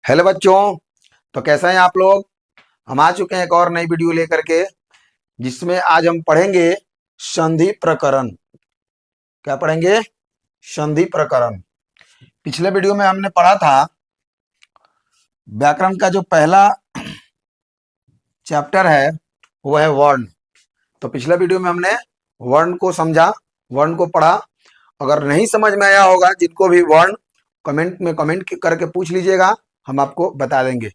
Hello बच्चों। तो कैसे हैं आप लोग। हम आ चुके हैं एक और नई वीडियो लेकर के, जिसमें आज हम पढ़ेंगे संधि प्रकरण। क्या पढ़ेंगे? संधि प्रकरण। पिछले वीडियो में हमने पढ़ा था व्याकरण का जो पहला चैप्टर है वो है वर्ण। तो पिछले वीडियो में हमने वर्ण को समझा, वर्ण को पढ़ा। अगर नहीं समझ में आया होगा जिनको भी वर्ण, कमेंट में कमेंट करके पूछ लीजिएगा, हम आपको बता देंगे।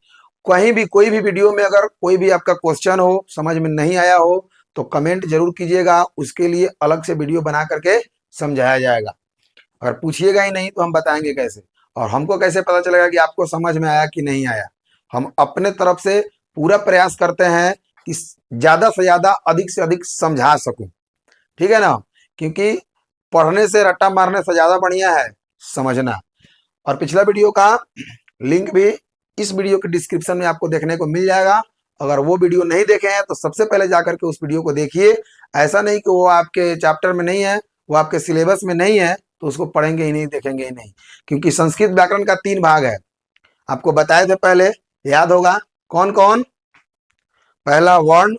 कहीं भी कोई भी वीडियो में अगर कोई भी आपका क्वेश्चन हो, समझ में नहीं आया हो, तो कमेंट जरूर कीजिएगा। उसके लिए अलग से वीडियो बना करके समझाया जाएगा। अगर पूछिएगा ही नहीं तो हम बताएंगे कैसे, और हमको कैसे पता चलेगा कि आपको समझ में आया कि नहीं आया। हम अपने तरफ से पूरा प्रयास करते हैं कि ज्यादा से ज्यादा, अधिक से अधिक समझा सकूं। ठीक है ना? क्योंकि पढ़ने से, रट्टा मारने से ज्यादा बढ़िया है समझना। और पिछला वीडियो का लिंक भी इस वीडियो के डिस्क्रिप्शन में आपको देखने को मिल जाएगा। अगर वो वीडियो नहीं देखे हैं तो सबसे पहले जाकर के उस वीडियो को देखिए। ऐसा नहीं कि वो आपके चैप्टर में नहीं है, वो आपके सिलेबस में नहीं है तो उसको पढ़ेंगे ही नहीं, देखेंगे ही नहीं। क्योंकि संस्कृत व्याकरण का 3 भाग है, आपको बताए थे पहले, याद होगा कौन कौन। पहला वर्ण,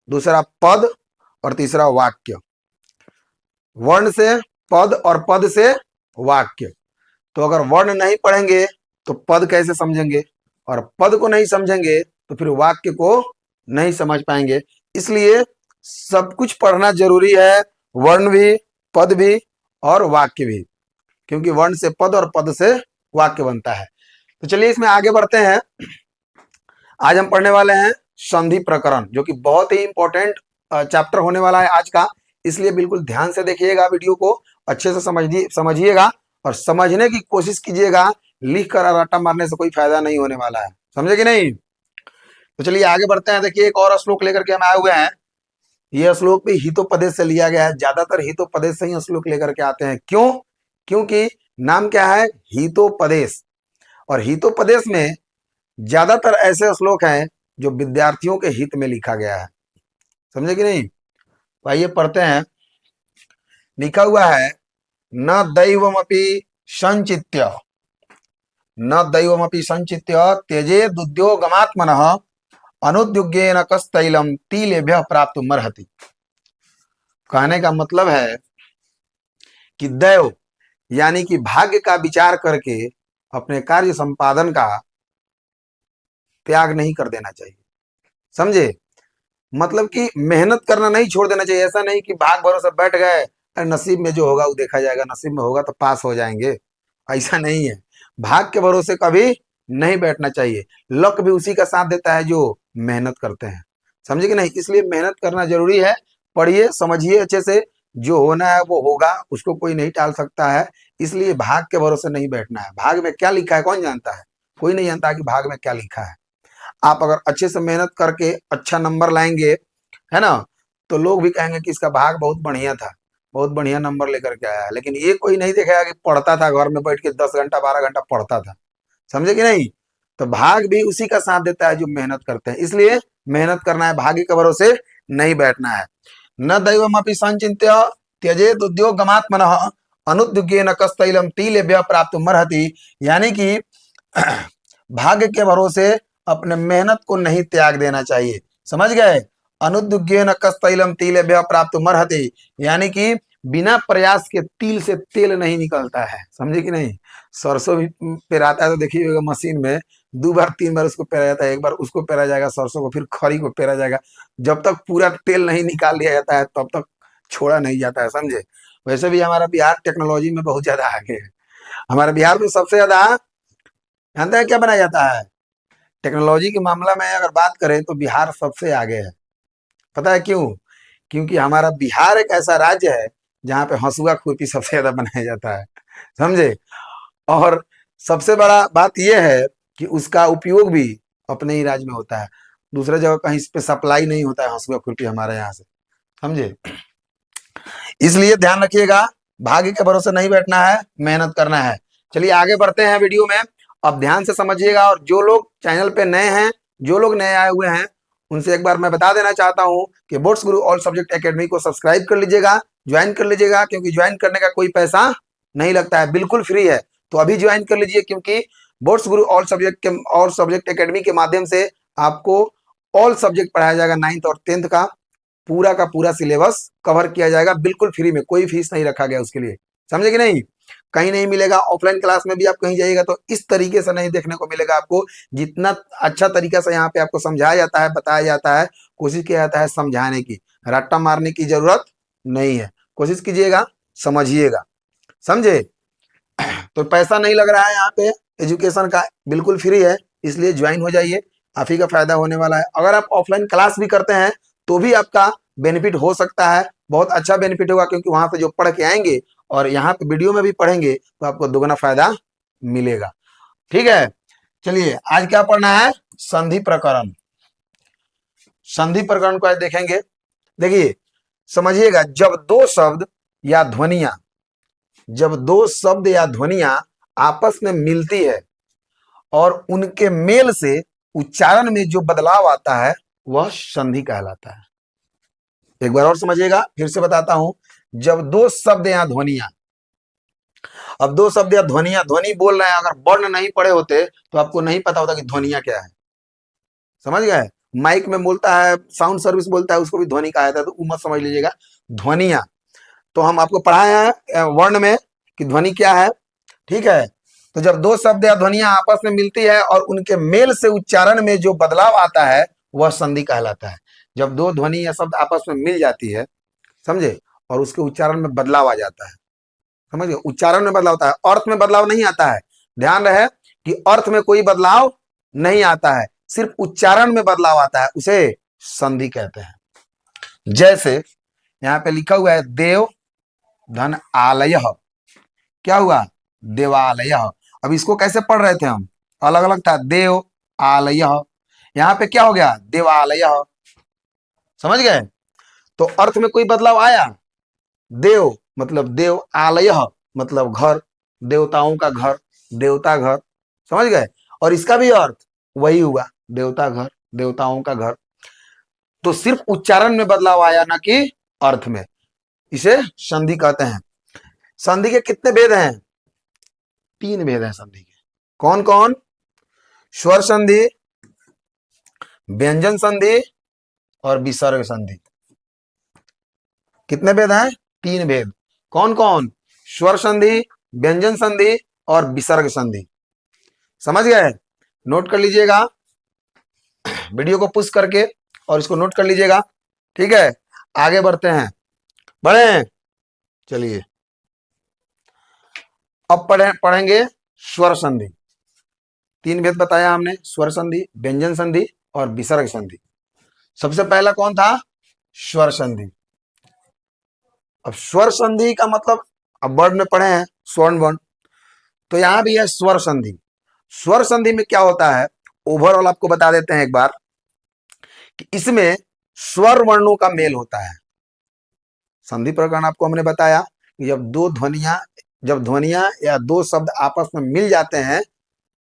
दूसरा पद और तीसरा वाक्य। वर्ण से पद और पद से वाक्य। तो अगर वर्ण नहीं पढ़ेंगे तो पद कैसे समझेंगे, और पद को नहीं समझेंगे तो फिर वाक्य को नहीं समझ पाएंगे। इसलिए सब कुछ पढ़ना जरूरी है, वर्ण भी, पद भी और वाक्य भी। क्योंकि वर्ण से पद और पद से वाक्य बनता है। तो चलिए इसमें आगे बढ़ते हैं। आज हम पढ़ने वाले हैं संधि प्रकरण, जो कि बहुत ही इंपॉर्टेंट चैप्टर होने वाला है आज का। इसलिए बिल्कुल ध्यान से देखिएगा, वीडियो को अच्छे से समझिएगा और समझने की कोशिश कीजिएगा। लिख कर रट्टा मारने से कोई फायदा नहीं होने वाला है, समझे कि नहीं? तो चलिए आगे बढ़ते हैं। देखिए एक और श्लोक लेकर के हम आए हुए हैं। यह श्लोक भी हितोपदेश से लिया गया है। ज्यादातर हितोपदेश से ही श्लोक लेकर के आते हैं। क्यों? क्योंकि नाम क्या है? हितोपदेश। और हितोपदेश में ज्यादातर ऐसे श्लोक हैं जो विद्यार्थियों के हित में लिखा गया है, समझे कि नहीं? तो आइए पढ़ते हैं। लिखा हुआ है, न दैवमपि संचित्य, न दैवमपि संचित्य त्यजेद उद्योगमात्मनः अनुद्युग्येन कस्तैलम तिलेभ्यः प्राप्तुमर्हति। कहने का मतलब है कि दैव यानी कि भाग्य का विचार करके अपने कार्य संपादन का त्याग नहीं कर देना चाहिए। समझे? मतलब कि मेहनत करना नहीं छोड़ देना चाहिए। ऐसा नहीं कि भाग भरोसे बैठ गए, नसीब में जो होगा वो देखा जाएगा, नसीब में होगा तो पास हो जाएंगे, ऐसा नहीं है। भाग के भरोसे कभी नहीं बैठना चाहिए। लक भी उसी का साथ देता है जो मेहनत करते हैं, समझे कि नहीं? इसलिए मेहनत करना जरूरी है। पढ़िए, समझिए अच्छे से। जो होना है वो होगा, उसको कोई नहीं टाल सकता है। इसलिए भाग के भरोसे नहीं बैठना है। भाग में क्या लिखा है कौन जानता है? कोई नहीं जानता कि भाग में क्या लिखा है। आप अगर अच्छे से मेहनत करके अच्छा नंबर लाएंगे, है ना, तो लोग भी कहेंगे कि इसका भाग बहुत बढ़िया था, बहुत बढ़िया नंबर लेकर के आया है। लेकिन ये कोई नहीं देखेगा कि पढ़ता था, घर में बैठ के 10 घंटा 12 घंटा पढ़ता था, समझे कि नहीं? तो भाग भी उसी का साथ देता है जो मेहनत करते हैं। इसलिए मेहनत करना है, भाग्य के भरोसे नहीं बैठना है। न दैवमपि संचिन्त्य त्यजेत उद्योगमात्मनः अनुद्युग्येन कस्तैलम तिलेभ्यः प्राप्तुमर्हति। यानी कि भाग्य के भरोसे अपने मेहनत को नहीं त्याग देना चाहिए, समझ गए? अनुद्युग्येन कस्तैलम तिलेभ्यः प्राप्तुमर्हति, यानी कि बिना प्रयास के तिल से तेल नहीं निकलता है, समझे कि नहीं? सरसों भी पेराता है तो देखिएगा मशीन में 2 बार 3 बार उसको पेरा जाता है। एक बार उसको पेरा जाएगा सरसों को, फिर खरी को पेरा जाएगा। जब तक पूरा तेल नहीं निकाल लिया जाता है तब तक छोड़ा नहीं जाता है, समझे? वैसे भी हमारा बिहार टेक्नोलॉजी में बहुत ज्यादा आगे है। हमारे बिहार में सबसे ज्यादा जानते हैं क्या बनाया जाता है? टेक्नोलॉजी के मामला में अगर बात करें तो बिहार सबसे आगे है। पता है क्यों? क्योंकि हमारा बिहार एक ऐसा राज्य है जहाँ पे हंसुआ खुरपी सबसे ज्यादा बनाया जाता है, समझे? और सबसे बड़ा बात यह है कि उसका उपयोग भी अपने ही राज्य में होता है। दूसरे जगह कहीं इस पे सप्लाई नहीं होता है हंसुआ खुरपी हमारे यहाँ से, समझे? इसलिए ध्यान रखिएगा, भाग्य के भरोसे नहीं बैठना है, मेहनत करना है। चलिए आगे बढ़ते हैं वीडियो में। अब ध्यान से समझिएगा। और जो लोग चैनल पे नए हैं, जो लोग नए आए हुए हैं, उनसे एक बार मैं बता देना चाहता हूं कि बोट्स गुरु ऑल सब्जेक्ट एकेडमी को सब्सक्राइब कर लीजिएगा, ज्वाइन कर लीजिएगा। क्योंकि ज्वाइन करने का कोई पैसा नहीं लगता है, बिल्कुल फ्री है। तो अभी ज्वाइन कर लीजिए, क्योंकि बोट्स गुरु ऑल सब्जेक्ट एकेडमी के माध्यम से आपको ऑल सब्जेक्ट पढ़ाया जाएगा। 9th और 10th का पूरा सिलेबस कवर किया जाएगा बिल्कुल फ्री में, कोई फीस नहीं रखा गया उसके लिए, समझे कि नहीं। कहीं नहीं मिलेगा। ऑफलाइन क्लास में भी आप कहीं जाइएगा तो इस तरीके से नहीं देखने को मिलेगा आपको। जितना अच्छा तरीका से यहाँ पे आपको समझाया जाता है, बताया जाता है, कोशिश किया जाता है समझाने की, रट्टा मारने की जरूरत नहीं है। कोशिश कीजिएगा, समझिएगा, समझे। तो पैसा नहीं लग रहा है यहाँ पे, एजुकेशन का बिल्कुल फ्री है, इसलिए ज्वाइन हो जाइए, आप ही का फायदा होने वाला है। अगर आप ऑफलाइन क्लास भी करते हैं तो भी आपका बेनिफिट हो सकता है, बहुत अच्छा बेनिफिट होगा, क्योंकि वहां से जो पढ़ के आएंगे और यहाँ पे वीडियो में भी पढ़ेंगे तो आपको दुगना फायदा मिलेगा। ठीक है, चलिए आज क्या पढ़ना है, संधि प्रकरण। संधि प्रकरण को आज देखेंगे। देखिए समझिएगा, जब दो शब्द या ध्वनियां आपस में मिलती है और उनके मेल से उच्चारण में जो बदलाव आता है वह संधि कहलाता है। एक बार और समझिएगा, फिर से बताता हूं। जब दो शब्द या ध्वनियां, अब दो शब्द या ध्वनियां, ध्वनि बोल रहे हैं, अगर वर्ण नहीं पढ़े होते तो आपको नहीं पता होता कि ध्वनियां क्या है, समझ गए। माइक में बोलता है, साउंड सर्विस बोलता है, उसको भी ध्वनि कहा जाता है, तो मत समझ लीजिएगा ध्वनियां। तो हम आपको पढ़ाए हैं वर्ण में कि ध्वनि क्या है, ठीक है। तो जब दो शब्द या ध्वनियां आपस में मिलती है और उनके मेल से उच्चारण में जो बदलाव आता है वह संधि कहलाता है। जब दो ध्वनि या शब्द आपस में मिल जाती है, समझे, और उसके उच्चारण में बदलाव आ जाता है, समझ गए। उच्चारण में बदलाव होता है, अर्थ में बदलाव नहीं आता है। ध्यान रहे कि अर्थ में कोई बदलाव नहीं आता है, सिर्फ उच्चारण में बदलाव आता है, उसे संधि कहते हैं। जैसे यहाँ पे लिखा हुआ है देव धन आलय, क्या हुआ, देवालय। अब इसको कैसे पढ़ रहे थे हम, अलग अलग था, देव आलय, यहाँ पे क्या हो गया, देवालय, समझ गए। तो अर्थ में कोई बदलाव आया, देव मतलब देव, आलय मतलब घर, देवताओं का घर, देवता घर, समझ गए। और इसका भी अर्थ वही हुआ, देवता घर, देवताओं का घर। तो सिर्फ उच्चारण में बदलाव आया, ना कि अर्थ में, इसे संधि कहते हैं। संधि के कितने भेद हैं, 3 भेद हैं संधि के। कौन कौन, स्वर संधि, व्यंजन संधि और विसर्ग संधि। कितने भेद हैं, 3 भेद। कौन कौन, स्वर संधि, व्यंजन संधि और विसर्ग संधि। समझ गए, नोट कर लीजिएगा, वीडियो को पुश करके और इसको नोट कर लीजिएगा, ठीक है। आगे बढ़ते हैं, बढ़े, चलिए अब पढ़ेंगे स्वर संधि। 3 भेद बताया हमने, स्वर संधि, व्यंजन संधि और विसर्ग संधि। सबसे पहला कौन था, स्वर संधि। अब स्वर संधि का मतलब, अब वर्ड में पढ़े हैं स्वर्ण वर्ण, तो यहां भी है स्वर संधि। स्वर संधि में क्या होता है, ओवरऑल आपको बता देते हैं एक बार, कि इसमें स्वर वर्णों का मेल होता है। संधि प्रकरण आपको हमने बताया कि जब ध्वनियां या दो शब्द आपस में मिल जाते हैं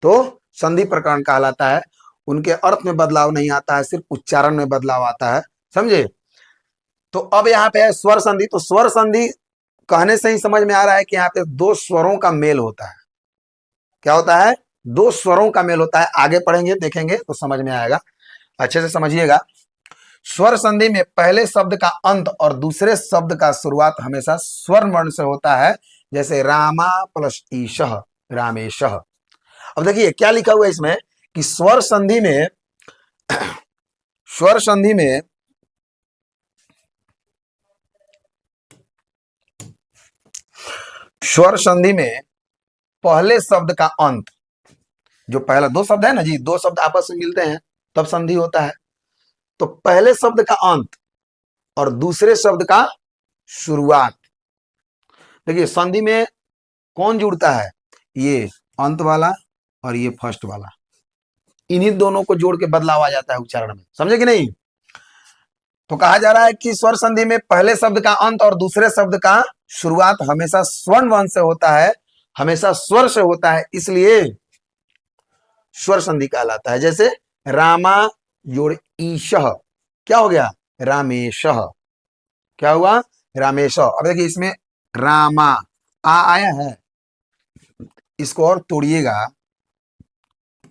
तो संधि प्रकरण कहलाता है। उनके अर्थ में बदलाव नहीं आता है, सिर्फ उच्चारण में बदलाव आता है, समझे। तो अब यहाँ पे है स्वर संधि। तो स्वर संधि कहने से ही समझ में आ रहा है कि यहाँ पे दो स्वरों का मेल होता है। क्या होता है, दो स्वरों का मेल होता है। आगे पढ़ेंगे, देखेंगे तो समझ में आएगा, अच्छे से समझिएगा। स्वर संधि में पहले शब्द का अंत और दूसरे शब्द का शुरुआत हमेशा स्वर्ण वर्ण से होता है, जैसे रामा प्लस ईशः, रामेशः। अब देखिए क्या लिखा हुआ है इसमें, कि स्वर संधि में स्वर संधि में स्वर संधि में पहले शब्द का अंत, जो पहला दो शब्द है ना जी, दो शब्द आपस में मिलते हैं तब संधि होता है। तो पहले शब्द का अंत और दूसरे शब्द का शुरुआत। देखिए संधि में कौन जुड़ता है, ये अंत वाला और ये फर्स्ट वाला, इन्हीं दोनों को जोड़ के बदलाव आ जाता है उच्चारण में, समझे कि नहीं। तो कहा जा रहा है कि स्वर संधि में पहले शब्द का अंत और दूसरे शब्द का शुरुआत हमेशा स्वर्ण वर्ण से होता है, हमेशा स्वर से होता है, इसलिए स्वर संधि कहलाता है। जैसे रामा जोड़ ईशः, क्या हो गया, रामेशः, क्या हुआ, रामेशः। अब देखिए इसमें रामा आ आया है, इसको और तोड़िएगा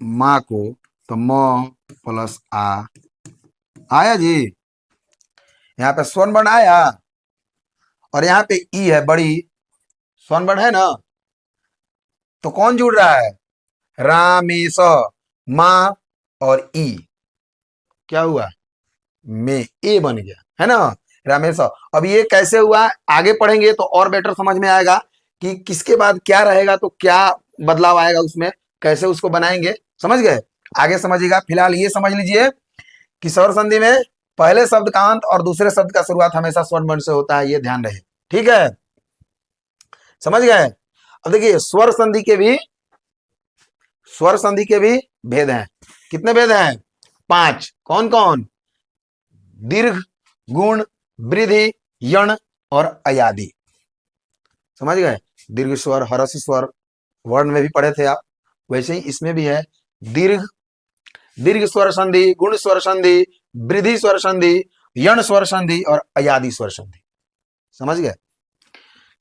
माँ को, तो म प्लस आ आया जी। यहाँ पे स्वर्ण वर्ण आया और यहाँ पे ई है बड़ी, स्वर्ण वर्ण है ना, तो कौन जुड़ रहा है, रामेश, माँ और ई, क्या हुआ, में ए बन गया है ना, रामेश। अब ये कैसे हुआ आगे पढ़ेंगे तो और बेटर समझ में आएगा कि किसके बाद क्या रहेगा तो क्या बदलाव आएगा उसमें, कैसे उसको बनाएंगे, समझ गए, आगे समझिएगा। फिलहाल ये समझ लीजिए कि स्वर संधि में पहले शब्द का अंत और दूसरे शब्द का शुरुआत हमेशा स्वर्ण वर्ण से होता है, ये ध्यान रहे, ठीक है, समझ गए। अब देखिए स्वर संधि के भी भेद हैं, कितने भेद हैं, 5, कौन कौन, दीर्घ, गुण, वृद्धि, यण और अयादि, समझ गए। दीर्घ स्वर, ह्रस्व स्वर वर्ण में भी पढ़े थे आप, वैसे ही इसमें भी है, दीर्घ दीर्घ स्वर संधि, गुण स्वर संधि, वृद्धि स्वर संधि, यण स्वर संधि और अयादि स्वर संधि, समझ गए।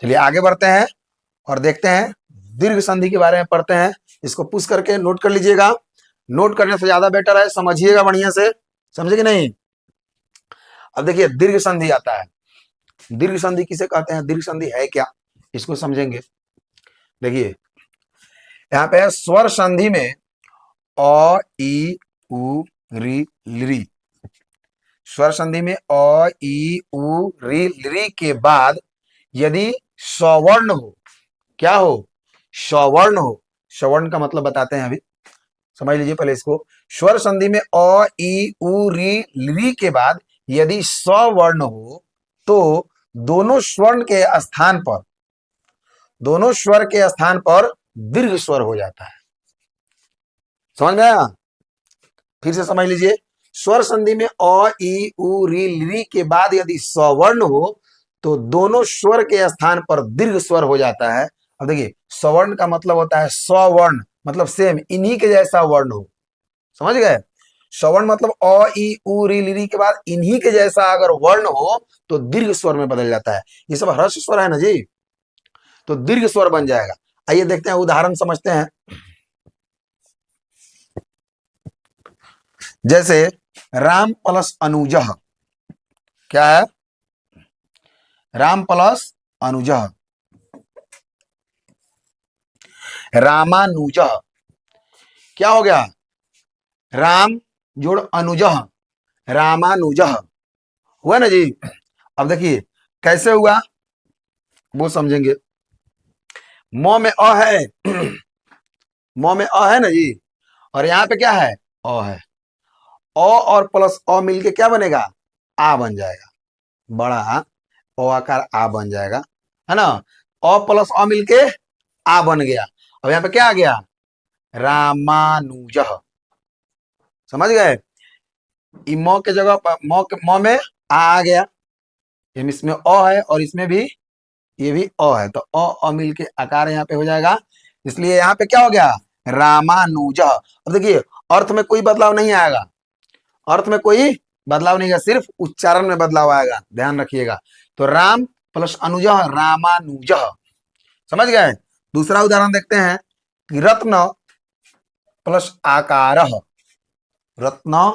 चलिए आगे बढ़ते हैं और देखते हैं दीर्घ संधि के बारे में पढ़ते हैं। इसको पुश करके नोट कर लीजिएगा, नोट करने से ज्यादा बेटर है, समझिएगा बढ़िया से, समझे कि नहीं। अब देखिए दीर्घ संधि आता है, दीर्घ संधि किसे कहते हैं, दीर्घ संधि है क्या, इसको समझेंगे। देखिए यहाँ पे स्वर संधि में अ ई उ री ली, स्वर संधि में अ ई उ री के बाद यदि सवर्ण हो, क्या हो, सवर्ण हो, सवर्ण का मतलब बताते हैं अभी, समझ लीजिए पहले इसको। स्वर संधि में अ ई उ री के बाद यदि सवर्ण हो तो दोनों स्वर्ण के स्थान पर, दोनों स्वर के स्थान पर दीर्घ स्वर हो जाता है, समझ में आया, फिर से समझ लीजिए। स्वर संधि में अ ई उ री के बाद यदि सवर्ण हो तो दोनों स्वर के स्थान पर दीर्घ स्वर हो जाता है। अब देखिए सवर्ण का मतलब होता है स्वर्ण, मतलब सेम, इन्हीं के जैसा वर्ण हो, समझ गए। सवर्ण मतलब अ ई उ री के बाद इन्हीं के जैसा अगर वर्ण हो तो दीर्घ स्वर में बदल जाता है। ये सब ह्रस्व स्वर है ना जी, तो दीर्घ स्वर बन जाएगा। आइए देखते हैं, उदाहरण समझते हैं। जैसे राम प्लस अनुजः, क्या है, राम प्लस अनुजः, रामानुजः, क्या हो गया, राम जोड़ अनुजः, रामानुजः, हुआ ना जी। अब देखिए कैसे हुआ वो समझेंगे। म में अ है, म में अ है ना जी, और यहाँ पे क्या है, अ है, अ और प्लस अ मिलके क्या बनेगा, आ बन जाएगा, बड़ा अ आकार आ बन जाएगा, है ना। अ प्लस अ मिलके आ बन गया। अब यहाँ पे क्या आ गया, रामानुजः, समझ गए। म के जगह पर म में आ गया, इसमें अ है और इसमें भी, ये भी अ है, तो अ मिल के आकार यहाँ पे हो जाएगा, इसलिए यहाँ पे क्या हो गया, रामानुजः। अब देखिए अर्थ में कोई बदलाव नहीं आएगा, अर्थ में कोई बदलाव नहीं है, सिर्फ उच्चारण में बदलाव आएगा, ध्यान रखिएगा। तो राम प्लस अनुजः रामानुजः, समझ गए। दूसरा उदाहरण देखते हैं कि रत्न प्लस आकारः, रत्न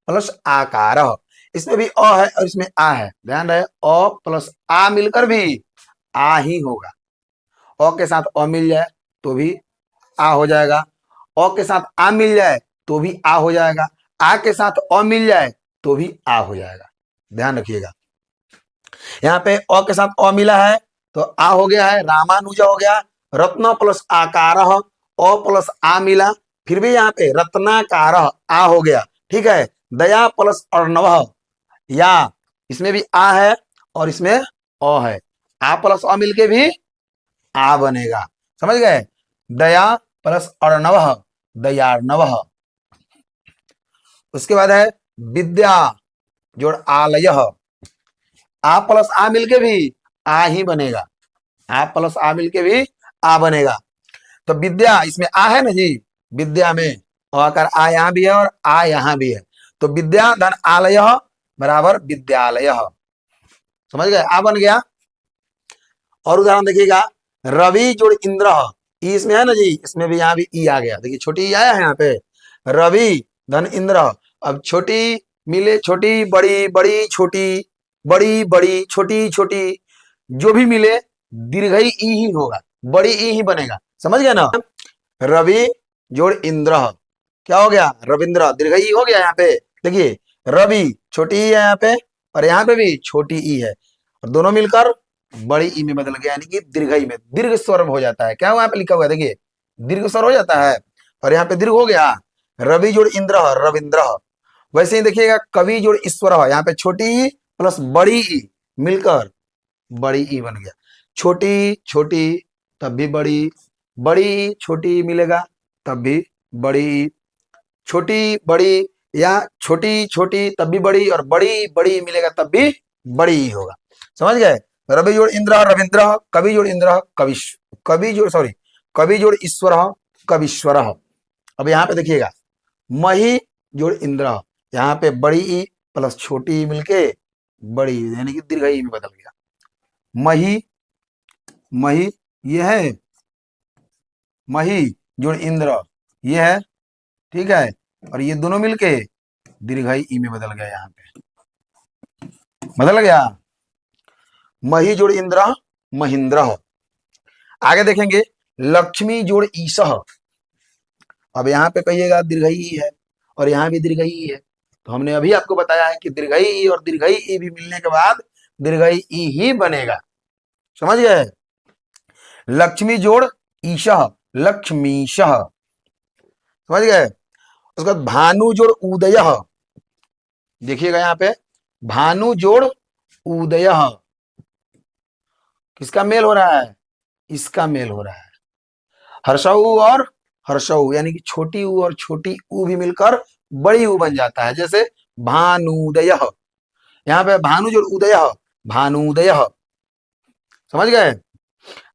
प्लस आकारः, इसमें भी अ है और इसमें आ है, ध्यान रहे, अ प्लस आ मिलकर भी आ ही होगा। अ के साथ अ मिल जाए तो भी आ हो जाएगा, अ के साथ आ मिल जाए तो भी आ हो जाएगा, आ के साथ अ मिल जाए तो भी आ हो जाएगा, ध्यान रखिएगा। यहाँ पे अ के साथ अ मिला है तो आ हो गया है, रामानुजा हो गया, रत्न प्लस आकार, अ प्लस आ मिला, फिर भी यहाँ पे रत्नाकार आ हो गया, ठीक है। दया प्लस अर्णव, या इसमें भी आ है और इसमें अ है, आ प्लस अ मिलके भी आ बनेगा, समझ गए। दया प्लस अर्णव, दयार्णव। उसके बाद है विद्या जोड़ आलय, आ प्लस आ मिलके भी आ ही बनेगा, आ प्लस आ मिलके भी आ बनेगा। तो विद्या, इसमें आ है ना जी, विद्या में आकर आ यहाँ भी है और आ यहाँ भी है, तो विद्या धन आलय बराबर विद्यालय, समझ गए, आ बन गया। और उदाहरण देखिएगा, रवि जोड़ इंद्र, ई इसमें है ना जी, इसमें भी यहाँ भी ई आ गया, देखिए छोटी ई आया है यहाँ पे, रवि धन इंद्र। अब छोटी मिले छोटी बड़ी, बड़ी छोटी, बड़ी बड़ी छोटी छोटी, जो भी मिले दीर्घई ई ही होगा, बड़ी ई ही बनेगा। समझ गया ना? रवि जोड़ इंद्र, क्या हो गया? रविंद्र, दीर्घई हो गया। यहाँ पे देखिए रवि छोटी ई है यहाँ पे, और यहाँ पे भी छोटी ई है, और दोनों मिलकर बड़ी ई में बदल गया, यानी कि दीर्घई में दीर्घ स्वर हो जाता है। क्या वहां पे लिखा हुआ है देखिए, दीर्घ स्वर हो जाता है, और यहाँ पे दीर्घ हो गया। रवि जोड़ इंद्र रविंद्र। वैसे ही देखिएगा कवि जोड़ ईश्वर, यहाँ पे छोटी ई प्लस बड़ी ई मिलकर बड़ी ई बन गया। छोटी छोटी तब भी बड़ी, बड़ी छोटी मिलेगा तब भी बड़ी, छोटी बड़ी या छोटी छोटी तब भी बड़ी, और बड़ी बड़ी मिलेगा तब भी बड़ी ही होगा। समझ गए? रवि जोड़ इंद्र रविंद्र, कवि जोड़ इंद्र कवि जोड़ सॉरी कवि जोड़ ईश्वर कविश्वर। अब यहाँ पे देखिएगा मही जोड़ इंद्र, यहाँ पे बड़ी ई प्लस छोटी ई मिलके बड़ी ई, यानी कि दीर्घ ई में बदल गया। मही मही ये है, मही जोड़ इंद्र ये है, ठीक है, और ये दोनों मिलके दीर्घाई ई में बदल गया। यहाँ पे बदल गया। मही जोड़ इंद्र महेंद्र। आगे देखेंगे लक्ष्मी जोड़ ईशः। अब यहाँ पे कहिएगा दीर्घई ई है, और यहाँ भी दीर्घई ई है, तो हमने अभी आपको बताया है कि दीर्घई ई और दीर्घई ई भी मिलने के बाद दीर्घई ई ही बनेगा। समझ गए? लक्ष्मी जोड़ ईशः लक्ष्मीशः। समझ गए? उसके बाद भानु जोड़ उदय, देखिएगा यहाँ पे भानु जोड़ उदय, किसका मेल हो रहा है? इसका मेल हो रहा है। हर्षऊ और हर्षऊ, यानी कि छोटी ऊ और छोटी ऊ भी मिलकर बड़ी ऊ बन जाता है। जैसे भानुदय, यहाँ पे भानु जोड़ उदय भानुदय। समझ गए?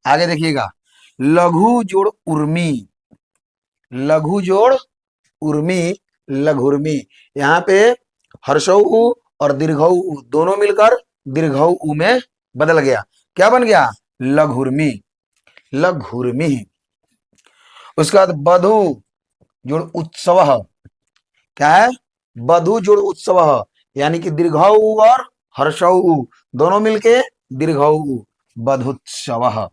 आगे देखिएगा लघु जोड़ उर्मी, लघु जोड़ उर्मी लघुर्मी। यहाँ पे हर्षऊ और दीर्घऊ दोनों मिलकर दीर्घऊ में बदल गया। क्या बन गया? लघुर्मी लघुर्मी। उसके बाद बधु जोड़ उत्सव, क्या है? बधु जोड़ उत्सव, यानी कि दीर्घऊ और हर्षऊ दोनों मिलके दीर्घऊ बधुत्सव।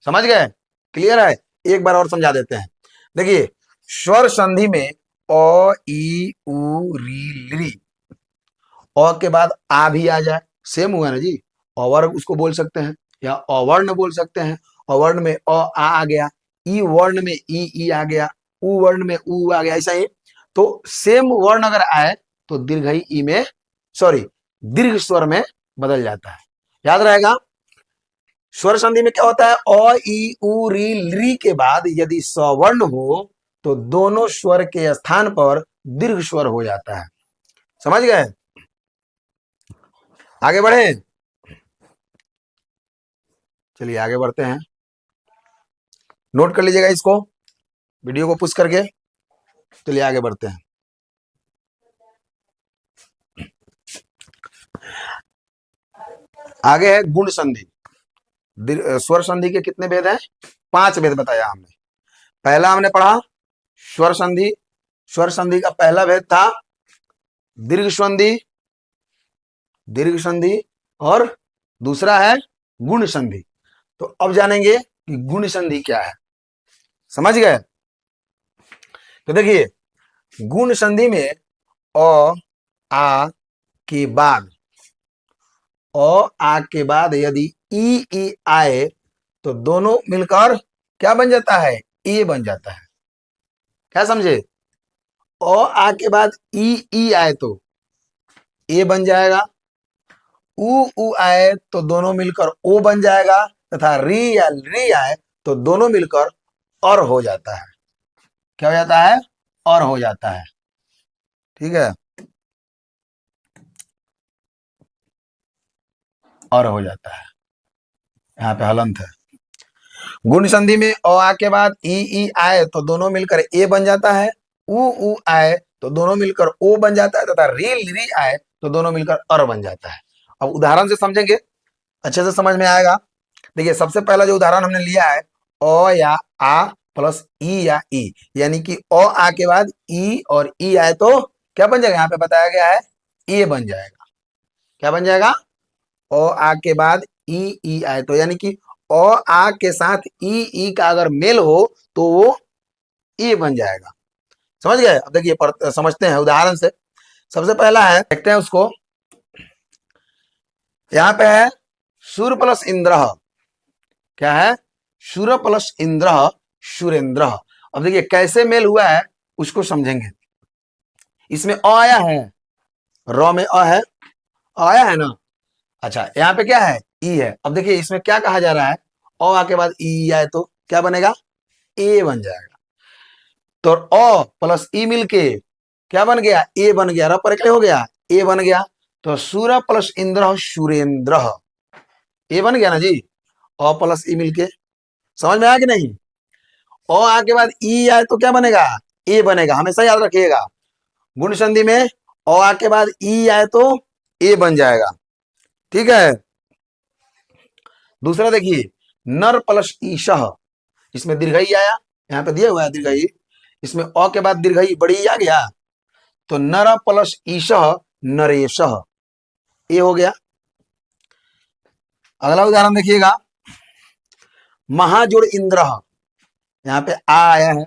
समझ गए? क्लियर है? एक बार और समझा देते हैं। देखिए स्वर संधि में अ ई उ री ली, अ के बाद आ भी आ जाए, सेम हुआ ना जी। अवर्ग उसको बोल सकते हैं या अवर्ण बोल सकते हैं। अवर्ण में आ गया, ई वर्ण में ई आ गया, उ वर्ण में उ आ गया, ऐसा ही। तो सेम वर्ण अगर आए तो दीर्घई ई में सॉरी दीर्घ स्वर में बदल जाता है। याद रहेगा? स्वर संधि में क्या होता है? अ ई उ री के बाद यदि सवर्ण हो तो दोनों स्वर के स्थान पर दीर्घ स्वर हो जाता है। समझ गए? आगे बढ़े? चलिए आगे बढ़ते हैं। नोट कर लीजिएगा इसको, वीडियो को पुश करके। चलिए आगे बढ़ते हैं। आगे है गुण संधि। स्वर संधि के कितने भेद हैं? 5 भेद बताया हमने। पहला हमने पढ़ा स्वर संधि। स्वर संधि का पहला भेद था दीर्घ संधि, दीर्घ संधि, और दूसरा है गुण संधि। तो अब जानेंगे कि गुण संधि क्या है। समझ गए? तो देखिए गुण संधि में अ आ के बाद आ के बाद यदि ई आए तो दोनों मिलकर क्या बन जाता है? ए बन जाता है। क्या समझे? आ के बाद ई आए तो ए बन जाएगा, उ आए तो दोनों मिलकर ओ बन जाएगा, तथा री या री आए तो दोनों मिलकर और हो जाता है। क्या हो जाता है? और हो जाता है। ठीक है, और हो जाता है। यहाँ पे हलंत है। गुण संधि में आ के बाद ई आए तो दोनों मिलकर ए बन जाता है, उ आए तो दोनों मिलकर ओ बन जाता है, तथा री आए तो दोनों मिलकर अर बन जाता है। अब उदाहरण से समझेंगे, अच्छे से समझ में आएगा। देखिए सबसे पहला जो उदाहरण हमने लिया है अ या आ प्लस ई या ई, यानी कि अ आ के बाद ई और ई आए तो क्या बन जाएगा, यहाँ पे बताया गया है ए बन जाएगा। क्या बन जाएगा, अ आ के बाद ई आए तो, यानी कि अ आ के साथ ई का अगर मेल हो तो वो ए बन जाएगा। समझ गए। अब देखिए समझते हैं उदाहरण से। सबसे पहला है, देखते हैं उसको। यहाँ पे है सूर्य प्लस इंद्र। क्या है, सूर्य प्लस इंद्र सुरेंद्र। अब देखिए कैसे मेल हुआ है उसको समझेंगे। इसमें अ आया है, र में अ है, आया है ना। अच्छा यहाँ पे क्या है, ई है। अब देखिए इसमें क्या कहा जा रहा है, अ आ के बाद ई आए तो क्या बनेगा, ए बन जाएगा। तो अ प्लस ई मिलके क्या बन गया, ए बन गया। र पर क्या हो गया, ए बन गया। तो सूर्य प्लस इंद्र सुरेंद्र, ए बन गया ना जी। अ प्लस ई मिलके, समझ में आया कि नहीं। अ आ के बाद ई आए तो क्या बनेगा, ए बनेगा। हमेशा याद रखिएगा, गुण संधि में अ आ के बाद ई आए तो ए बन जाएगा। ठीक है। दूसरा देखिए, नर प्लस ईशः, इसमें दीर्घई आया, यहाँ पे दिया हुआ है दीर्घई। इसमें अ के बाद दीर्घई बड़ी आ गया, तो नर प्लस ईशः नरेशः, ए हो गया। अगला उदाहरण देखिएगा, महाजोड़ इंद्र। यहाँ पे आ आया है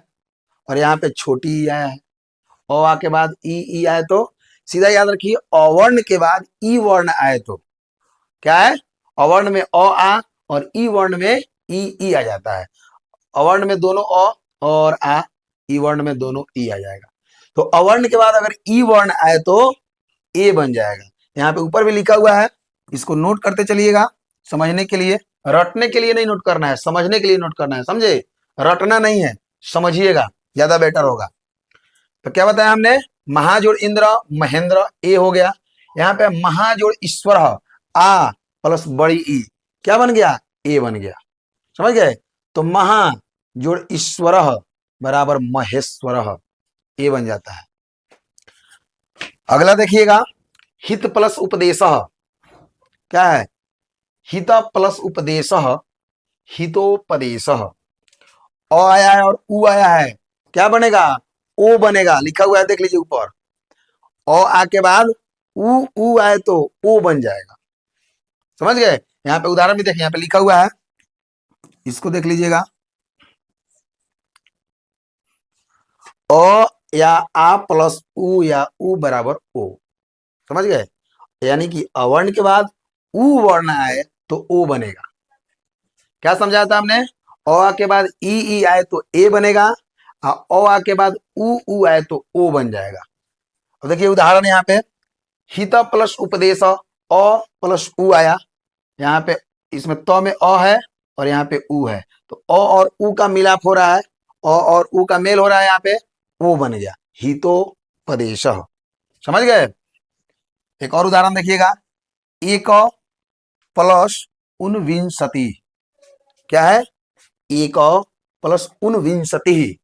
और यहाँ पे छोटी ई आया है। अ आ के बाद ई आए तो सीधा याद रखिए, अवर्ण के बाद ई वर्ण आए तो क्या है, अवर्ण में अ आ और ई वर्ण में ई आ जाता है। अवर्ण में दोनों अ और आ, ई वर्ण में दोनों ई आ जाएगा। तो अवर्ण के बाद अगर ई वर्ण आए तो ए बन जाएगा। यहाँ पे ऊपर भी लिखा हुआ है, इसको नोट करते चलिएगा समझने के लिए। रटने के लिए नहीं नोट करना है, समझने के लिए नोट करना है, समझे। रटना नहीं है, समझिएगा, ज्यादा बेटर होगा। तो क्या बताया हमने, महाजोड़ इंद्र महेंद्र, ए हो गया। यहाँ पे महाजोड़ ईश्वर, आ प्लस बड़ी ई, क्या बन गया, ए बन गया। समझ गए। तो महा जोड़ ईश्वर बराबर महेश्वर, ए बन जाता है। अगला देखिएगा, हित प्लस उपदेश। क्या है, हित प्लस उपदेश हितोपदेश। अ आया है और उ आया है, क्या बनेगा, ओ बनेगा। लिखा हुआ है देख लीजिए ऊपर, अ आ के बाद उ आए तो ओ बन जाएगा। समझ गए। यहाँ पे उदाहरण भी देखिए, यहाँ पे लिखा हुआ है, इसको देख लीजिएगा। अ या आ प्लस उ या उ बराबर ओ। समझ गए। यानी कि अवर्ण के बाद उ वर्ण आए तो ओ बनेगा। क्या समझाया था हमने, अ के बाद ई आए तो ए बनेगा, और अ के बाद उ आए तो ओ बन जाएगा। अब देखिए उदाहरण यहाँ पे, हित प्लस उपदेश, अ प्लस उ आया। यहाँ पे इसमें त में अ है और यहाँ पे उ है, तो अ और उ का मिलाप हो रहा है, अ और उ का मेल हो रहा है, यहाँ पे ओ बन गया, हितोपदेश। समझ गए। एक और उदाहरण देखिएगा, एक प्लस उनविंशति। क्या है, एक प्लस उनविंशति।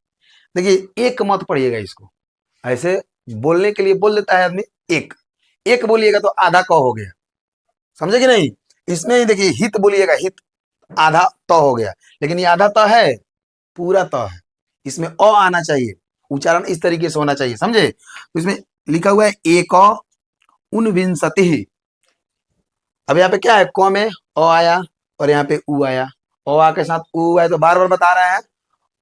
देखिए एक मत पढ़िएगा इसको, ऐसे बोलने के लिए बोल देता है आदमी, एक एक बोलिएगा तो आधा क हो गया। समझे कि नहीं। इसमें ही देखिए हित बोलिएगा, हित आधा त हो गया, लेकिन ये आधा त है, पूरा त है। इसमें अ आना चाहिए, उच्चारण इस तरीके से होना चाहिए, समझे। तो इसमें लिखा हुआ है एक उनविंशति। अब यहाँ पे क्या है, क में अ आया और यहाँ पे उ आया, अ आ के साथ उ आए तो बार बार बता रहे हैं,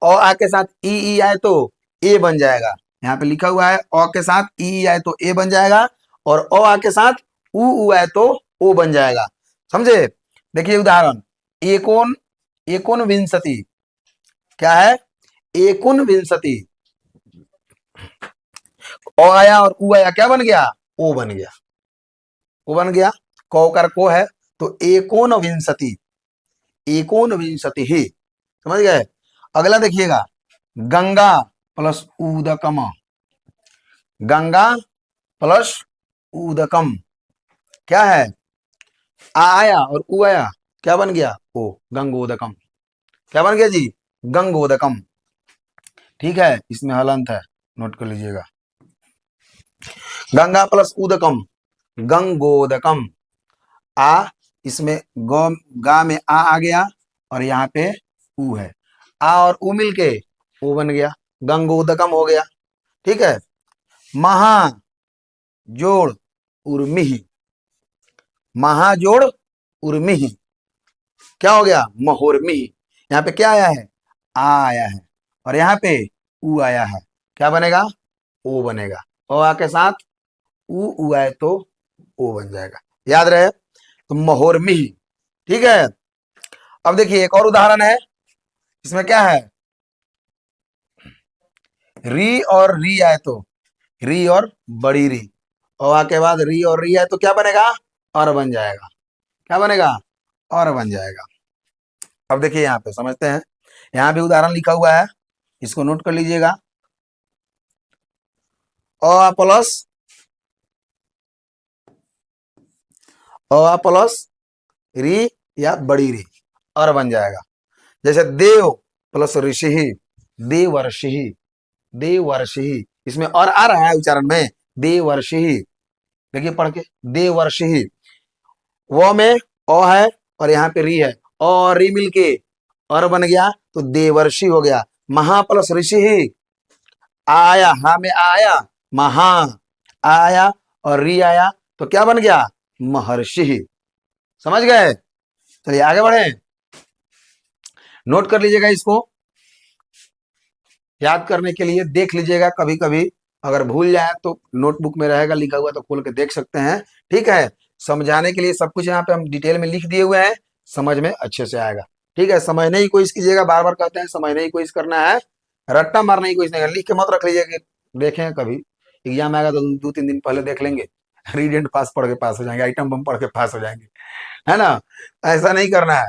अ आ के साथ ई आए तो ए बन जाएगा। यहाँ पे लिखा हुआ है अ के साथ ई आए तो ए बन जाएगा, और अ आ के साथ उ आए तो ओ बन जाएगा। समझे। देखिए उदाहरण, एकोन एकोन विंशति। क्या है, एकोन विंशति। अ आया और उ आया, क्या बन गया, ओ बन गया। ओ बन गया, कौकर को है तो एकोन विंशति, एकोन विंशति ही। समझ गए। अगला देखिएगा, गंगा प्लस उदकम। गंगा प्लस उदकम, क्या है, आ आया और उ आया, क्या बन गया, ओ, गंगोदकम। क्या बन गया जी, गंगोदकम। ठीक है, इसमें हलंत है, नोट कर लीजिएगा। गंगा प्लस उदकम, गंगोदकम। आ, इसमें गौ गा में आ गया और यहाँ पे उ है, आ और उ मिलके ओ बन गया, गंगोदकम हो गया। ठीक है, महा जोड़ उर्मिही, महाजोड़ उर्मिही क्या हो गया, महोर्मिही। यहाँ पे क्या आया है, आ आया है, और यहाँ पे उ आया है, क्या बनेगा, ओ बनेगा। ओ आ के साथ उ आए तो ओ बन जाएगा, याद रहे। तो महोर्मिही। ठीक है, अब देखिए एक और उदाहरण है, इसमें क्या है, री और री आए तो, री और बड़ी री, और आके बाद री और री आए तो क्या बनेगा, और बन जाएगा, क्या बनेगा, और बन जाएगा। अब देखिए यहाँ पे समझते हैं, यहाँ भी उदाहरण लिखा हुआ है, इसको नोट कर लीजिएगा। अ प्लस री या बड़ी री, और बन जाएगा। जैसे देव प्लस ऋषि, देवर्षि, देवर्षि, इसमें और आ रहा है उच्चारण में, देवर्षि। देखिए पढ़ के, देवर्षि, वो में ओ है और यहाँ पे री है, और री मिलके और बन गया तो देवर्षि हो गया। महा प्लस ऋषि, आया, हा में आया, महा आया और री आया तो क्या बन गया, महर्षि। समझ गए। चलिए आगे बढ़े, नोट कर लीजिएगा इसको, याद करने के लिए देख लीजिएगा, कभी कभी अगर भूल जाए तो नोटबुक में रहेगा लिखा हुआ, तो खोल के देख सकते हैं। ठीक है, समझाने के लिए सब कुछ यहाँ पे हम डिटेल में लिख दिए हुए हैं, समझ में अच्छे से आएगा। ठीक है, समझने की कोशिश कीजिएगा, बार बार कहते हैं समझने की कोशिश करना है, रट्टा मारने की कोशिश नहीं करना, लिख के मत रख लीजिएगा, देखें कभी एग्जाम आएगा तो 2-3 दिन पहले देख लेंगे, रीड एंड पास पढ़ के पास हो जाएंगे, आइटम बम पढ़ के पास हो जाएंगे, है ना। ऐसा नहीं करना है,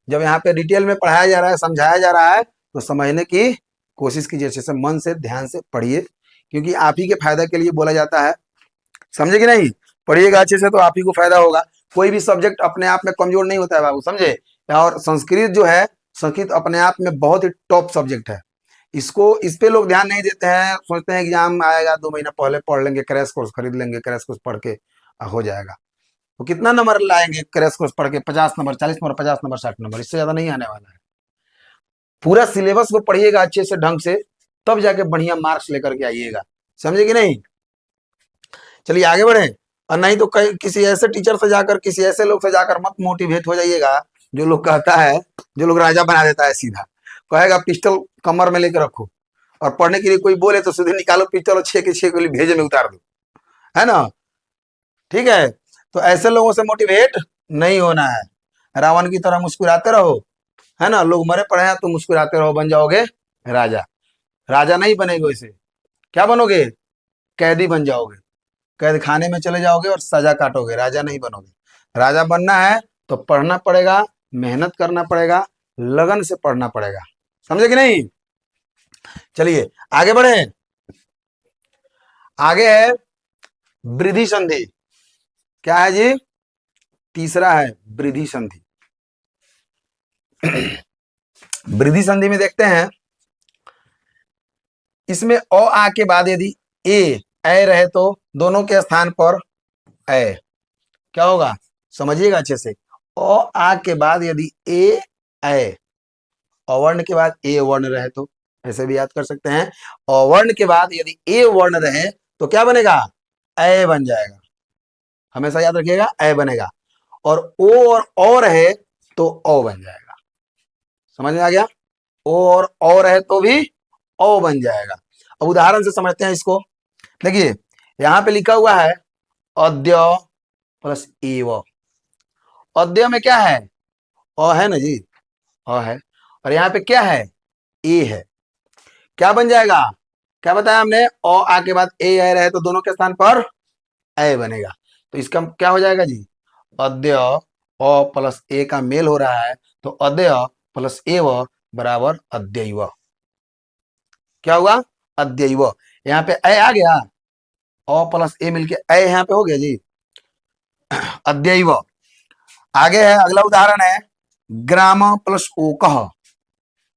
जब यहाँ पे डिटेल में पढ़ाया जा रहा है, समझाया जा रहा है, तो समझने की कोशिश कीजिए, अच्छे से मन से ध्यान से पढ़िए, क्योंकि आप ही के फायदा के लिए बोला जाता है, समझे कि नहीं। पढ़िएगा अच्छे से तो आप ही को फायदा होगा। कोई भी सब्जेक्ट अपने आप में कमजोर नहीं होता है बाबू, समझे। और संस्कृत जो है, संस्कृत अपने आप में बहुत ही टॉप सब्जेक्ट है, इसको इस पे लोग ध्यान नहीं देते हैं, सोचते हैं एग्जाम आएगा 2 महीना पहले पढ़ लेंगे, क्रैश कोर्स खरीद लेंगे, क्रैश कोर्स पढ़ के हो जाएगा। तो कितना नंबर लाएंगे क्रैश कोर्स पढ़ के, 50 नंबर, 40 नंबर, 50 नंबर, 60 नंबर, इससे ज्यादा नहीं आने वाला है। पूरा सिलेबस को पढ़िएगा अच्छे से ढंग से, तब जाके बढ़िया मार्क्स लेकर के आइएगा, समझे कि नहीं। चलिए आगे बढ़े, और नहीं तो कहीं किसी ऐसे टीचर से जाकर, किसी ऐसे लोग से जाकर मत मोटिवेट हो जाइएगा, जो लोग कहता है, जो लोग राजा बना देता है, सीधा कहेगा पिस्टल कमर में लेकर रखो, और पढ़ने के लिए कोई बोले तो सीधे निकालो पिस्टल और 6 के 6 गोली भेजे में उतार दो, है ना। ठीक है, तो ऐसे लोगों से मोटिवेट नहीं होना है, रावण की तरह मुस्कुराते रहो, है ना, लोग मरे पड़े हैं तो मुस्कुराते रहो, बन जाओगे राजा। राजा नहीं बनेगे वैसे, क्या बनोगे, कैदी बन जाओगे, कैद खाने में चले जाओगे और सजा काटोगे, राजा नहीं बनोगे। राजा बनना है तो पढ़ना पड़ेगा, मेहनत करना पड़ेगा, लगन से पढ़ना पड़ेगा, समझे कि नहीं। चलिए आगे बढ़े, आगे है वृद्धि संधि। क्या है जी, तीसरा है वृद्धि संधि। वृद्धि संधि में देखते हैं, इसमें अ आ के बाद यदि ए रहे तो दोनों के स्थान पर ए, क्या होगा, समझिएगा अच्छे से। अ आ के बाद यदि ए अवर्ण के बाद ए वर्ण रहे तो, ऐसे भी याद कर सकते हैं, अवर्ण के बाद यदि ए वर्ण रहे तो क्या बनेगा, ए बन जाएगा, हमेशा याद रखिएगा, ए बनेगा। और ओ और ओ रहे तो ओ बन जाएगा, समझ में आ गया। ओ और ओ रहे तो भी ओ बन जाएगा। अब उदाहरण से समझते हैं इसको, देखिए यहां पे लिखा हुआ है अद्य प्लस एव, अद्य में क्या है, अ है ना जी, अ है, और यहाँ पे क्या है, ए है, क्या बन जाएगा, क्या बताया हमने, अ आ के बाद ए रहे तो दोनों के स्थान पर ए बनेगा, तो इसका क्या हो जाएगा जी, अद्य अ प्लस ए का मेल हो रहा है, तो अद्य प्लस एव बराबर अद्यैव, क्या हुआ, अद्यैव। यहाँ पे ए आ गया, अ प्लस ए मिलके ए यहाँ पे हो गया जी, अद्यैव। आगे है अगला उदाहरण है ग्राम प्लस ओकह,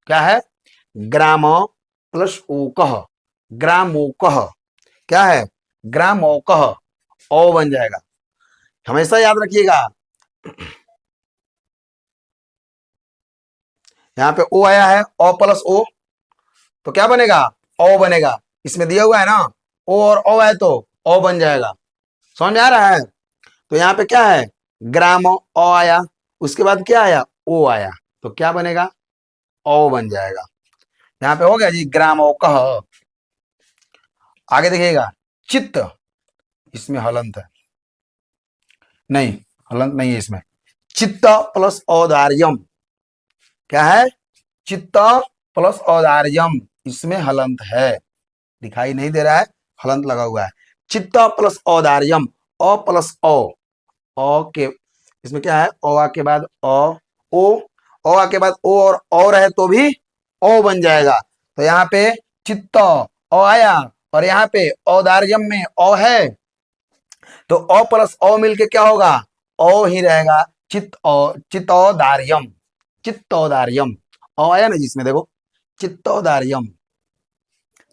क्या है, ग्राम प्लस ओकह, ग्रामोकह, क्या है, ग्रामोकह, ओ बन जाएगा, हमेशा याद रखिएगा। यहाँ पे ओ आया है, ओ प्लस ओ, तो क्या बनेगा, ओ बनेगा। इसमें दिया हुआ है ना, ओ और ओ है तो ओ बन जाएगा। समझ में आ रहा है। तो यहाँ पे क्या है, ग्राम ओ आया, उसके बाद क्या आया, ओ आया, तो क्या बनेगा, ओ बन जाएगा। यहाँ पे हो गया जी ग्राम ओ कह। आगे देखिएगा, चित्त, इसमें हलंत है, नहीं हलंत नहीं है इसमें। चित्त प्लस औदार्यम, क्या है, चित्त प्लस औदार्यम, इसमें हलंत है, दिखाई नहीं दे रहा है, हलंत लगा हुआ है। चित्त प्लस औदार्यम, अ प्लस ओ के, इसमें क्या है, ओ आ के बाद ओ आ के बाद ओ और है तो भी ओ बन जाएगा। तो यहाँ पे चित्त ओ आया और यहाँ पे औदार्यम में ओ है, तो ओ प्लस ओ मिलके क्या होगा, ओ ही रहेगा। चित्तौदार्यम, चित्तौदार्यम, ओ आया ना जिसमें देखो, चित्तौदार्यम,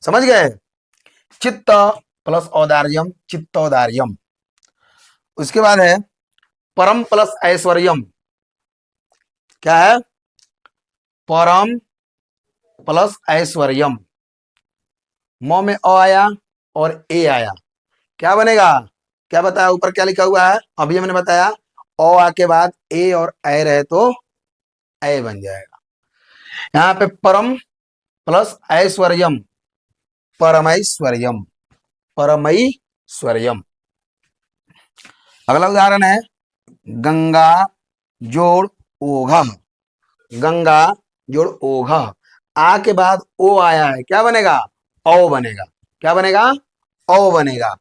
समझ गए, चित्त प्लस औदार्यम, चित्तौदार्यम। उसके बाद है परम प्लस ऐश्वर्यम, क्या है, परम प्लस ऐश्वर्यम, म में अ आया और ए आया, क्या बनेगा, क्या बताया ऊपर क्या लिखा हुआ है, अभी हमने बताया, ओ आ के बाद ए और ए रहे तो ए बन जाएगा। यहाँ पे परम प्लस ऐश्वर्यम, परमैश्वर्यम, परमैश्वर्यम। अगला उदाहरण है गंगा जोड़ ओघ, गंगा जोड़ ओघ, आ के बाद ओ आया है, क्या बनेगा, ओ बनेगा, क्या बनेगा, ओ बनेगा।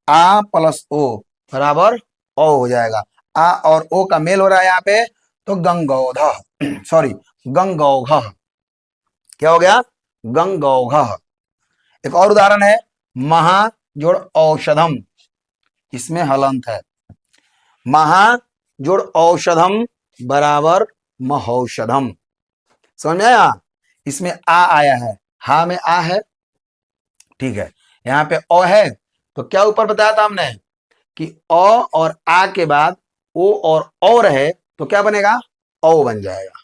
आ प्लस ओ बराबर ओ हो जाएगा, आ और ओ का मेल हो रहा है यहाँ पे, तो गंगौध, सॉरी गंगौघ, क्या हो गया, गंगौघ। एक और उदाहरण है महा जोड़ औषधम, इसमें हलंत है, महा जोड़ औषधम बराबर महौषधम, समझ में आया। इसमें आ आया है, हा में आ है, ठीक है, यहाँ पे ओ है, तो क्या ऊपर बताया था हमने कि ओ और आ के बाद ओ और है तो क्या बनेगा, ओ बन जाएगा,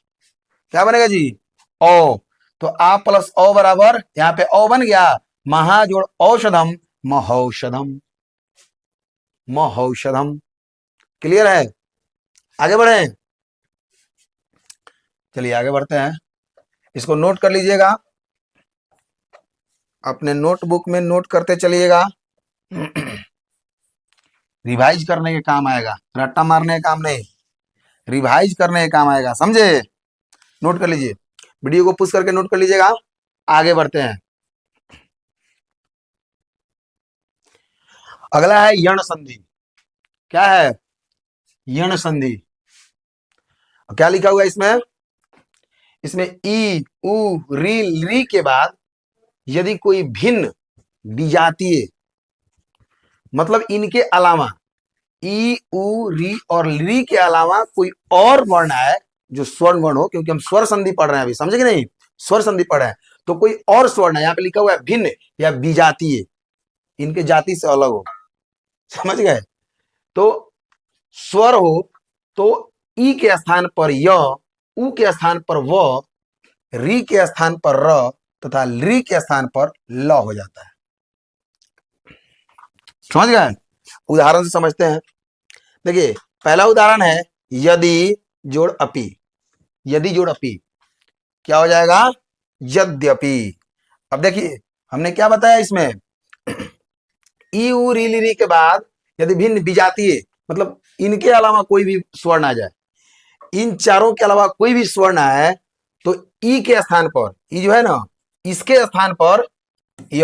क्या बनेगा जी, ओ। तो आ प्लस ओ बराबर, यहाँ पे ओ बन गया, महा जोड़ औषधम महौषधम, महौषधम। क्लियर है, आगे बढ़े, चलिए आगे बढ़ते हैं, इसको नोट कर लीजिएगा, अपने नोटबुक में नोट करते चलिएगा, रिवाइज करने के काम आएगा, रट्टा मारने के काम नहीं, रिवाइज करने के काम आएगा, समझे। नोट कर लीजिए, वीडियो को पुश करके नोट कर लीजिएगा। आगे बढ़ते हैं, अगला है यण संधि, क्या है, यण संधि। क्या लिखा हुआ है इसमें, इसमें ई उ री के बाद यदि कोई भिन्न विजातीय, मतलब इनके अलावा ई उ री और री के अलावा कोई और वर्ण है जो स्वर्ण वर्ण हो, क्योंकि हम स्वर संधि पढ़ रहे हैं अभी, समझे कि नहीं, स्वर संधि पढ़ रहे हैं, तो कोई और स्वर्ण है, यहाँ पे लिखा हुआ है भिन्न या विजातीय, इनके जाति से अलग हो, समझ गए। तो स्वर हो तो ई के स्थान पर य, उ के स्थान पर व, री के स्थान पर र तथा ली के स्थान पर ल हो जाता है, समझ गए। उदाहरण से समझते हैं, देखिए पहला उदाहरण है यदि जोड़ अपि, यदि जोड़ अपि क्या हो जाएगा, यद्यपि। अब देखिए हमने क्या बताया इसमें, ई उ री ली री के बाद यदि भिन्न विजातीय, मतलब इनके अलावा कोई भी स्वर्ण आ जाए, इन चारों के अलावा कोई भी स्वर्ण आए तो ई के स्थान पर, ई जो है ना, इसके स्थान पर य,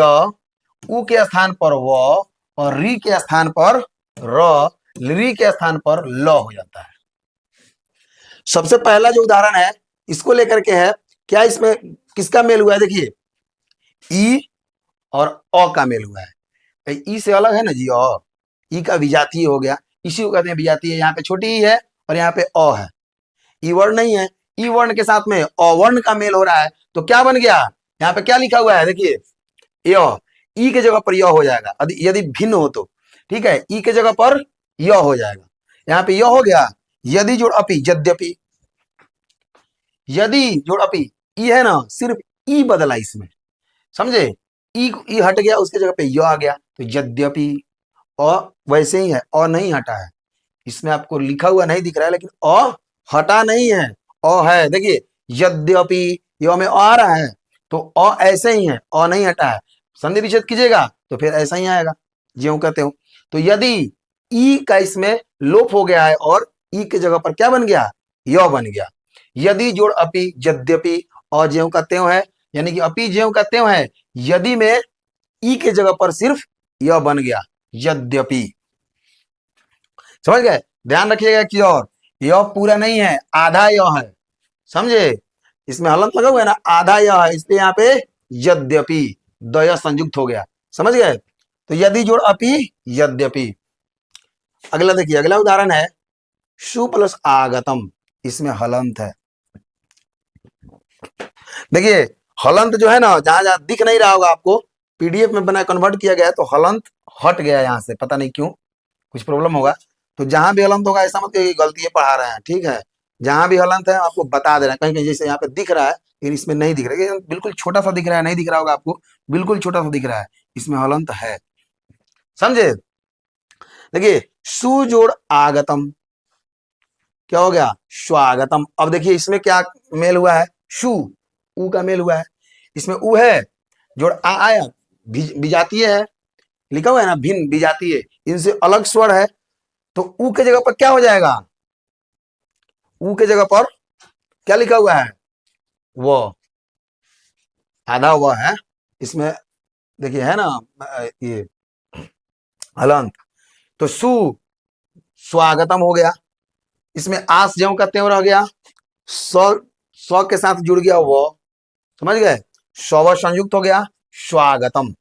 उ के स्थान पर व और री के स्थान पर र, ली के स्थान पर ल हो जाता है। सबसे पहला जो उदाहरण है इसको लेकर के है, क्या इसमें किसका मेल हुआ है, देखिए ई और अ का मेल हुआ है, ई से अलग है ना जी, अ, ई का विजातीय हो गया, इसी को कहते हैं विजातीय, यहाँ पे छोटी ई है और यहाँ पे अ है, ई वर्ण नहीं है, ई वर्ण के साथ में अवर्ण का मेल हो रहा है, तो क्या बन गया, यहाँ पे क्या लिखा हुआ है, देखिए य, ई के जगह पर य हो जाएगा, यदि भिन्न हो तो, ठीक है, ई के जगह पर य हो जाएगा, यहाँ पे य हो गया, यदि जोड़ अपि यद्यपि, यदि जोड़ अपि, ई है ना, सिर्फ ई बदला इसमें, समझे। ई हट गया, उसके जगह पे य आ गया, तो यद्यपि। अ वैसे ही है, अ नहीं हटा है, इसमें आपको लिखा हुआ नहीं दिख रहा है, लेकिन अ हटा नहीं है, अ है। देखिए यद्यपि य में अ आ रहा है, तो अ ऐसे ही है, अ नहीं हटा है। संधि विच्छेद कीजिएगा तो फिर ऐसा ही आएगा, ज्यों कहते हो। तो यदि ई का इसमें लोप हो गया है और ई के जगह पर क्या बन गया, य बन गया। यदि जोड़ अपि यद्यपि और ज्यों का त्यों है, यानी कि अपि ज्यों का त्यों है, यदि में ई के जगह पर सिर्फ य बन गया, यद्यपि। समझ गए। ध्यान रखिएगा कि और य पूरा नहीं है, आधा य है, समझे। इसमें हलंत लगा हुआ है ना, आधा य है, इसलिए यहाँ पे यद्यपि दया संयुक्त हो गया, समझ गए। तो यदि जोड़ अपि यद्यपि। अगला देखिए, अगला उदाहरण है शु प्लस आगतम, इसमें हलंत है। देखिए हलंत जो है ना, जहां जहां दिख नहीं रहा होगा आपको, पीडीएफ में बना कन्वर्ट किया गया है, तो हलंत हट गया यहाँ से, पता नहीं क्यों, कुछ प्रॉब्लम होगा। तो जहां भी हलंत होगा ऐसा मत कहिए गलती है पढ़ा रहे हैं, ठीक है। जहां भी हलंत है आपको बता दे रहे हैं, कहीं कहीं जैसे यहाँ पे दिख रहा है लेकिन इसमें नहीं दिख रहा है, बिल्कुल छोटा सा दिख रहा है, नहीं दिख रहा होगा आपको, बिल्कुल छोटा सा दिख रहा है, इसमें हलंत है, समझे। देखिए सु जोड़ आगतम, क्या हो गया, स्वागतम। अब देखिए इसमें क्या मेल हुआ है, शु उ का मेल हुआ है, इसमें उ है, जोड़ आ आया, विजातीय है, लिखा हुआ है ना भिन्न विजातीय, इनसे अलग स्वर है, तो उ के जगह पर क्या हो जाएगा, उ के जगह पर क्या लिखा हुआ है, वो आधा वो है, इसमें देखिए है ना ये हलंत, तो सु स्वागतम हो गया, इसमें आस ज्यों का त्यों रह गया, स्व स्व के साथ जुड़ गया वो, समझ गए, स्व संयुक्त हो गया, स्वागतम।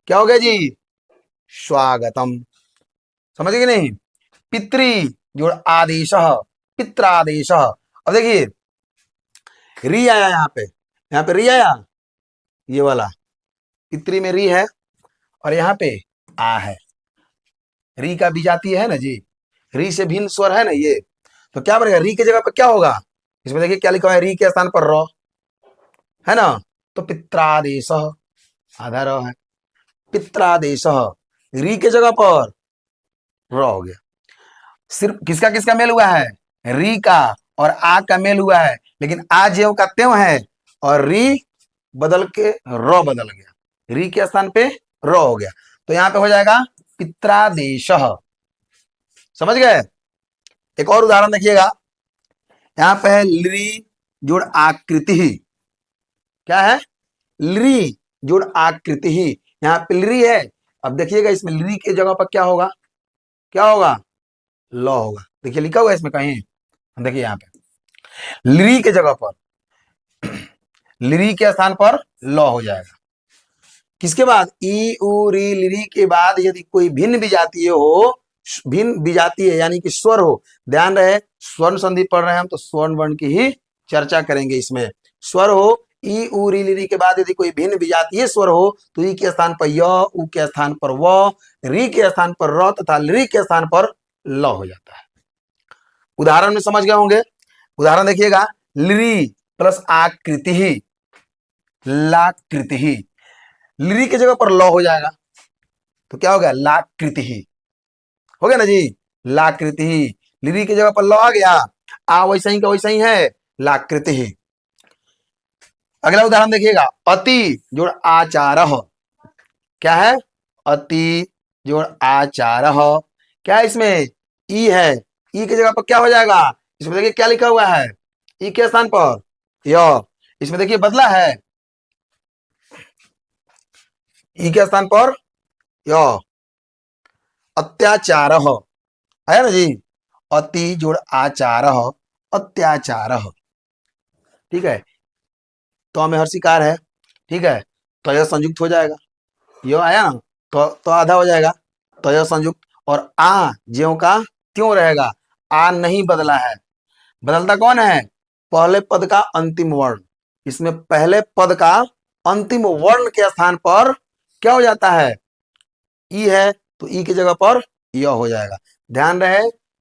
क्या हो गया जी, स्वागतम, समझ गए नहीं। पितृ जोड़ आदेश, पित्रादेश। अब देखिए री आया यहाँ पे री आया, ये वाला पितृ में री है, और यहाँ पे आ है, री का विजातीय है ना जी, री से भिन्न स्वर है ना ये, तो क्या बनेगा, री के जगह पर क्या होगा, इसमें देखिए क्या लिखा है, री के स्थान पर र है ना, तो पित्रादेश, आधा र है, पित्रादेश, री के जगह पर र हो गया। सिर्फ किसका किसका मेल हुआ है, री का और आ का मेल हुआ है, लेकिन आ ज्यों का त्यों है, और री बदल के र बदल गया, री के स्थान पे र हो गया, तो यहां पे हो जाएगा पित्रादेश, समझ गए। एक और उदाहरण देखिएगा, यहां पे है लृ जोड़ आकृति, क्या है, लृ जोड़ आकृति, यहाँ पे लृ है। अब देखिएगा इसमें लृ के जगह पर क्या होगा, क्या होगा, ल होगा, देखिए लिखा हुआ है इसमें कहीं, देखिए यहाँ पे लृ के जगह पर, लृ के स्थान पर ल हो जाएगा। किसके बाद, ई उ री लृ के बाद यदि कोई भिन्न विजातीय हो, भिन्न विजातीय यानी कि स्वर हो, ध्यान रहे स्वर्ण संधि पढ़ रहे हैं हम, तो स्वर्ण वर्ण की ही चर्चा करेंगे। इसमें स्वर हो, ई उ री लृ के बाद यदि कोई भिन्न विजातीय स्वर हो, तो ई के स्थान पर य, उ के स्थान पर व, री के स्थान पर र तथा लृ के स्थान पर ल हो जाता है। उदाहरण में समझ गए होंगे। उदाहरण देखिएगा, लृ प्लस आकृति, लाकृति, लृ की जगह पर ल हो जाएगा, तो क्या हो गया, लाकृति, हो गया ना जी, लाकृति, लृ की जगह पर ल आ गया, आ वैसा ही का वैसा ही है, लाकृति। अगला उदाहरण देखिएगा, अति जोड़ आचार, क्या है, अति जोड़ आचार, क्या है इसमें, ई है, ई की जगह पर क्या हो जाएगा, इसमें देखिए क्या लिखा हुआ है, ई के स्थान पर य, इसमें देखिए बदला है, ई के स्थान पर य, अत्याचार, है ना जी, अति जोड़ आचार, अत्याचार, ठीक है। तो में हर शिकार है, ठीक है, तो यह संयुक्त हो जाएगा, यो आया ना, तो आधा हो जाएगा, तो यह संयुक्त, और आ ज्यों का त्यों रहेगा, आ नहीं बदला है, बदलता कौन है, पहले पद का अंतिम वर्ण, इसमें पहले पद का अंतिम वर्ण के स्थान पर क्या हो जाता है, ई है, तो ई की जगह पर य हो जाएगा। ध्यान रहे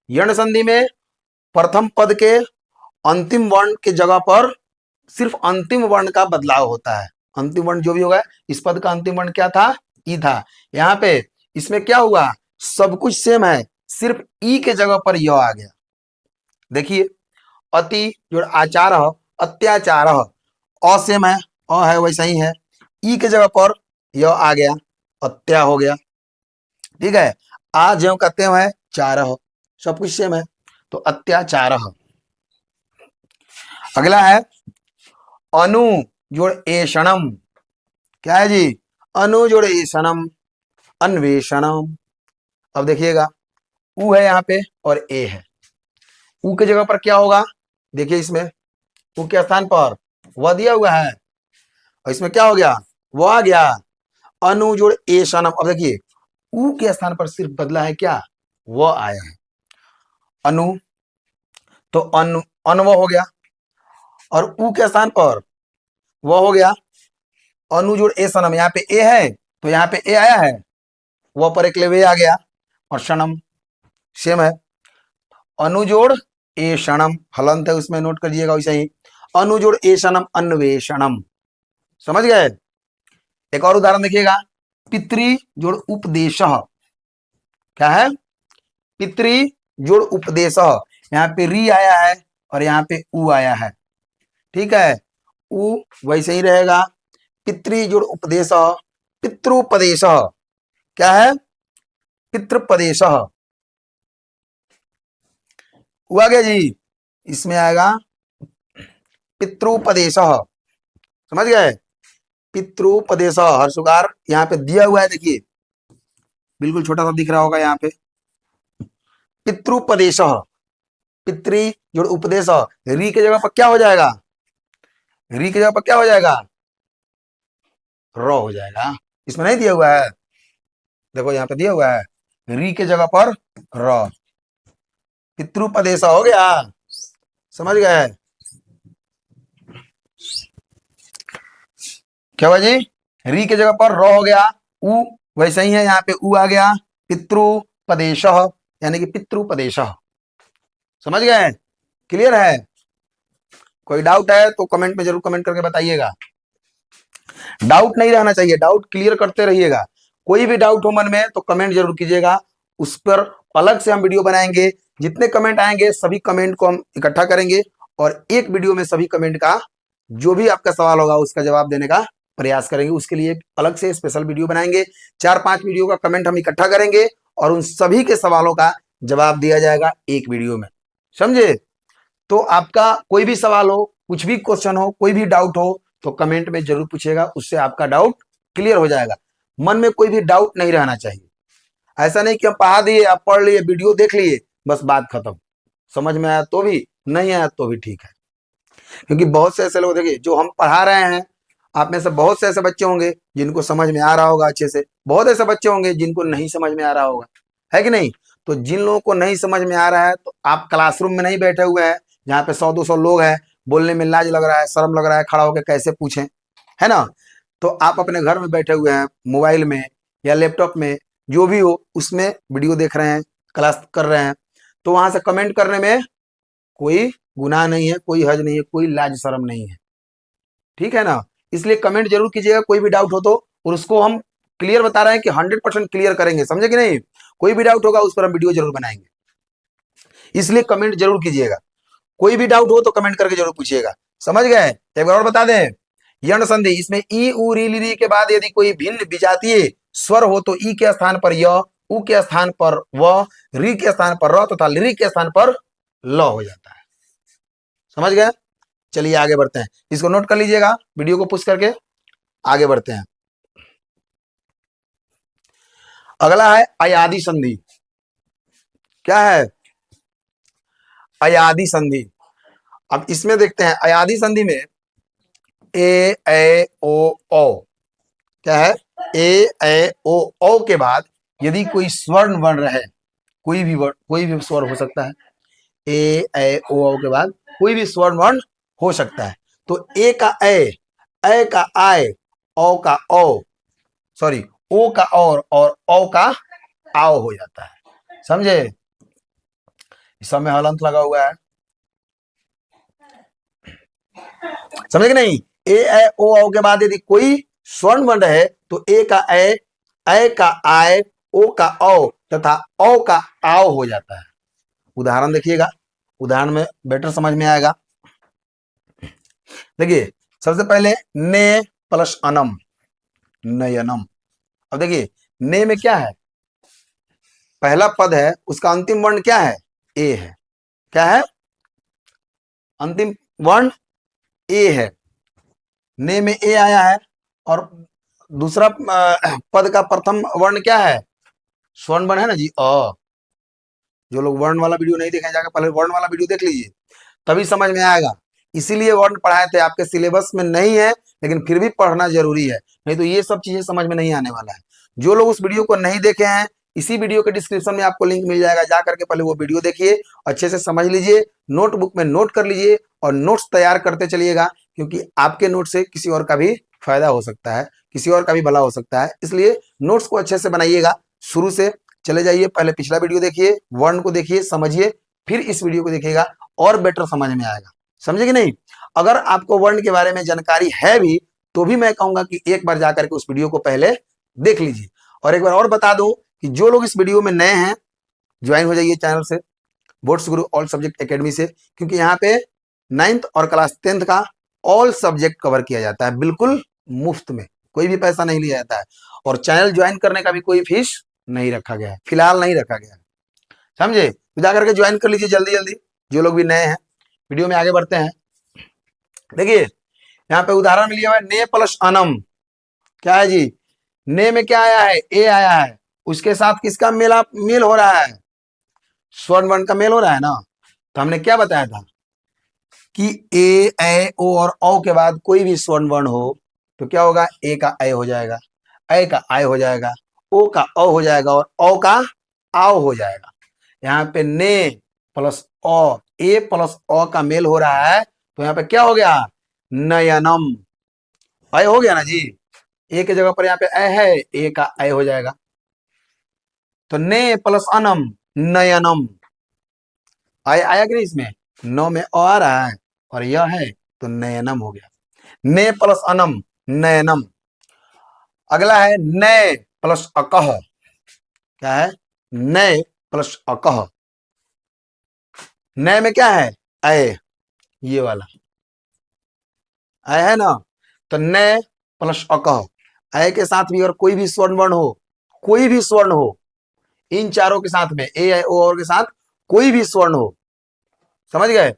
यण संधि में प्रथम पद के अंतिम वर्ण के जगह पर सिर्फ अंतिम वर्ण का बदलाव होता है, अंतिम वर्ण जो भी होगा, इस पद का अंतिम वर्ण क्या था? ई था। यहाँ पे इसमें क्या हुआ, सब कुछ सेम है, सिर्फ ई के जगह पर य आ गया। देखिए, अति जो आचार, अत्याचार, असेम है, अ है वैसा ही है, ई के जगह पर य आ गया, अत्या हो गया। ठीक है, आ ज्यो कहते हैं चार, सब कुछ सेम है, तो अत्याचार। अगला है अनु जोड़ एषणम। क्या है जी? अनु जोड़ एषणम, अन्वेषणम। अब देखिएगा, उ है यहाँ पे और ए है, उ के जगह पर क्या होगा? देखिए इसमें उ के स्थान पर वह दिया हुआ है, और इसमें क्या हो गया? वो आ गया, अनु जोड़ एषणम। अब देखिए, उ के स्थान पर सिर्फ बदला है क्या? वो आया है, अनु, तो अनु अनव हो गया, और उ के स्थान पर वह हो गया, अनु जोड़ ए सनम। यहाँ पे ए है तो यहाँ पे ए आया है, वह पर एक ले वे आ गया, और शनम सेम है, अनुजोड़ ए शनम, हलंत है उसमें नोट करिएगा वैसे ही, अनुजोड़ ए शनम अन्वेषणम। समझ गए? एक और उदाहरण देखिएगा, पितृ जोड़ उपदेश। क्या है? पितृ जोड़ उपदेश, यहाँ पे री आया है और यहाँ पे उ आया है। ठीक है, उ वैसे ही रहेगा, पितृ जोड़ उपदेश, पितृपदेश। क्या है? पितृपदेश। हुआ गया जी, इसमें आएगा पितृपदेश। समझ गए? पितृपदेश, हर्षुकार यहाँ पे दिया हुआ है, देखिए बिल्कुल छोटा सा दिख रहा होगा यहाँ पे, पितृपदेश, पितृ जोड़ उपदेश, री के जगह पर क्या हो जाएगा? री के जगह पर क्या हो जाएगा? र हो जाएगा। इसमें नहीं दिया हुआ है, देखो यहाँ पे दिया हुआ है, री के जगह पर र, पितृपदेश हो गया। समझ गए? क्या हुआ जी? री के जगह पर र हो गया, उ वैसे ही है, यहाँ पे उ आ गया, पितृपदेश, यानी कि पितृपदेश। समझ गए? क्लियर है? कोई डाउट है तो कमेंट में जरूर कमेंट करके बताइएगा, डाउट नहीं रहना चाहिए, डाउट क्लियर करते रहिएगा। कोई भी डाउट हो मन में तो कमेंट जरूर कीजिएगा, उस पर अलग से हम वीडियो बनाएंगे। जितने कमेंट आएंगे सभी कमेंट को हम इकट्ठा करेंगे और एक वीडियो में सभी कमेंट का जो भी आपका सवाल होगा उसका जवाब देने का प्रयास करेंगे। उसके लिए अलग से स्पेशल वीडियो बनाएंगे, 4-5 वीडियो का कमेंट हम इकट्ठा करेंगे और उन सभी के सवालों का जवाब दिया जाएगा एक वीडियो में। समझे? तो आपका कोई भी सवाल हो, कुछ भी क्वेश्चन हो, कोई भी डाउट हो तो कमेंट में जरूर पूछिएगा, उससे आपका डाउट क्लियर हो जाएगा। मन में कोई भी डाउट नहीं रहना चाहिए। ऐसा नहीं कि हम पढ़ा दिए, आप पढ़ लिए, वीडियो देख लिए, बस बात खत्म। समझ में आया तो भी, नहीं आया तो भी ठीक है, क्योंकि बहुत से ऐसे लोग, देखिए जो हम पढ़ा रहे हैं, आप में से बहुत से ऐसे बच्चे होंगे जिनको समझ में आ रहा होगा अच्छे से, बहुत ऐसे बच्चे होंगे जिनको नहीं समझ में आ रहा होगा, है कि नहीं? तो जिन लोगों को नहीं समझ में आ रहा है, तो आप क्लासरूम में नहीं बैठे हुए हैं जहाँ पे 100-200 लोग हैं, बोलने में लाज लग रहा है, शर्म लग रहा है, खड़ा होकर कैसे पूछें, है ना? तो आप अपने घर में बैठे हुए हैं, मोबाइल में या लैपटॉप में, जो भी हो उसमें वीडियो देख रहे हैं, क्लास कर रहे हैं, तो वहां से कमेंट करने में कोई गुनाह नहीं है, कोई हर्ज नहीं है, कोई लाज शर्म नहीं है। ठीक है ना? इसलिए कमेंट जरूर कीजिएगा, कोई भी डाउट हो तो, और उसको हम क्लियर बता रहे हैं कि 100% क्लियर करेंगे। समझे कि नहीं? कोई भी डाउट होगा उस पर हम वीडियो जरूर बनाएंगे, इसलिए कमेंट जरूर कीजिएगा। कोई भी डाउट हो तो कमेंट करके जरूर पूछिएगा। समझ गए? एक बार और बता दें, यण संधि, इसमें ई उ री ली री के बाद यदि कोई भिन्न विजातीय स्वर हो तो ई के स्थान पर य, उ के स्थान पर व, री के स्थान पर र तथा ली के स्थान पर ल हो जाता है। समझ गए? चलिए आगे बढ़ते हैं, इसको नोट कर लीजिएगा, वीडियो को पुश करके आगे बढ़ते हैं। अगला है अयादि संधि। क्या है? अयादि संधि। अब इसमें देखते हैं, अयादि संधि में ए ओ ओ। क्या है? ए ओ के बाद यदि कोई स्वर्ण वर्ण है, कोई भी वर्ण, कोई भी स्वर हो सकता है, ए ओ के बाद कोई भी स्वर्ण वर्ण हो सकता है, तो ए का ए का आय, ओ का ओ, सॉरी ओ का और ओ का आओ हो जाता है। समझे? इस सब में हलंत लगा हुआ है, समझे कि नहीं? ए ऐ ओ औ के बाद यदि कोई स्वर्ण वर्ण है तो ए का ऐ का आय, ओ का औ तथा औ का आओ हो जाता है। उदाहरण देखिएगा, उदाहरण में बेटर समझ में आएगा। देखिए सबसे पहले ने प्लस अनम, नयनम। अब देखिए ने में क्या है, पहला पद है, उसका अंतिम वर्ण क्या है, ए है। क्या है, अंतिम वर्ण ए है। ने में ए आया है और दूसरा पद का प्रथम वर्ण क्या है, स्वर्ण वर्ण है ना जी, अ। जो लोग वर्ण वाला वीडियो नहीं देखे जाकर पहले वर्ण वाला वीडियो देख लीजिए, तभी समझ में आएगा। इसीलिए वर्ण पढ़ाए थे, आपके सिलेबस में नहीं है लेकिन फिर भी पढ़ना जरूरी है, नहीं तो ये सब चीजें समझ में नहीं आने वाला है। जो लोग उस वीडियो को नहीं देखे हैं, इसी वीडियो के डिस्क्रिप्शन में आपको लिंक मिल जाएगा, जा करके पहले वो वीडियो देखिए, अच्छे से समझ लीजिए, नोटबुक में नोट कर लीजिए और नोट्स तैयार करते चलिएगा, क्योंकि आपके नोट से किसी और का भी फायदा हो सकता है, किसी और का भी भला हो सकता है। इसलिए नोट्स को अच्छे से बनाइएगा, शुरू से चले जाइए, पहले पिछला वीडियो देखिए, वर्ण को देखिए, समझिए, फिर इस वीडियो को देखिएगा और बेटर समझ में आएगा। समझे कि नहीं? अगर आपको वर्ण के बारे में जानकारी है भी तो भी मैं कहूंगा कि एक बार जाकर के उस वीडियो को पहले देख लीजिए। और एक बार और बता दूं कि जो लोग इस वीडियो में नए हैं, ज्वाइन हो जाइए चैनल से, बोर्ड्स गुरु ऑल सब्जेक्ट एकेडमी से, क्योंकि यहाँ पे 9th और क्लास 10th का ऑल सब्जेक्ट कवर किया जाता है, बिल्कुल मुफ्त में, कोई भी पैसा नहीं लिया जाता है। और चैनल ज्वाइन करने का भी कोई फीस नहीं रखा गया है, फिलहाल नहीं रखा गया है। समझे? तो जाकर के ज्वाइन कर लीजिए जल्दी जल्दी, जो लोग भी नए हैं। वीडियो में आगे बढ़ते हैं। देखिए यहाँ पे उदाहरण में लिया हुआ है ने प्लस अनम। क्या है जी, ने में क्या आया है, ए आया है, उसके साथ किसका मेल हो रहा है, स्वर्ण वर्ण का मेल हो रहा है ना। तो हमने क्या बताया था कि ए ऐ ओ और औ के बाद कोई भी स्वर्ण वर्ण हो तो क्या होगा, ए का ऐ हो जाएगा, ऐ का आय हो जाएगा, ओ का औ हो जाएगा और औ का आओ हो जाएगा। यहाँ पे ने प्लस औ, ए प्लस औ का मेल हो रहा है तो यहाँ पे क्या हो गया, नयनम। ऐ हो गया ना जी, ए के जगह पर यहाँ पे ऐ है, ए का ऐ हो जाएगा। तो ने प्लस अनम, नयनम। आय आया कि नहीं, इसमें नौ में अ आ रहा है और यह है तो नयनम हो गया। ने प्लस अनम, नयनम। अगला है नय प्लस अकह। क्या है, नय प्लस अकह। नय में क्या है, ऐ, ये वाला ऐ है ना। तो नय प्लस अकह, ऐ के साथ भी अगर कोई भी स्वर्ण वर्ण हो, कोई भी स्वर्ण हो, इन चारों के साथ में ए ऐ ओ और के साथ कोई भी स्वर्ण हो, समझ गए,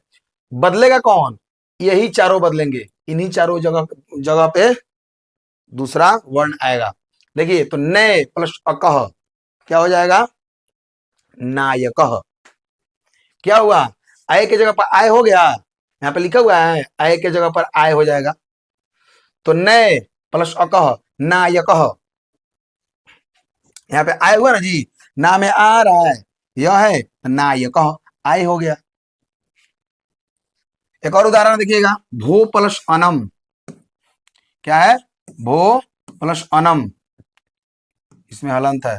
बदलेगा कौन, यही चारों बदलेंगे, इन्हीं चारों जगह जगह पे दूसरा वर्ण आएगा। देखिए तो नय प्लस अकह क्या हो जाएगा, नायकह। क्या हुआ, आय के जगह पर आय हो गया, यहाँ पे लिखा हुआ है आय के जगह पर आय हो जाएगा। तो नय प्लस अकह, नायकह। यहाँ पे आय हुआ ना जी, ना में आ रहा है, यह है नायकह, आय हो गया। एक और उदाहरण देखिएगा, भो प्लस अनम। क्या है, भो प्लस अनम, इसमें हलंत है।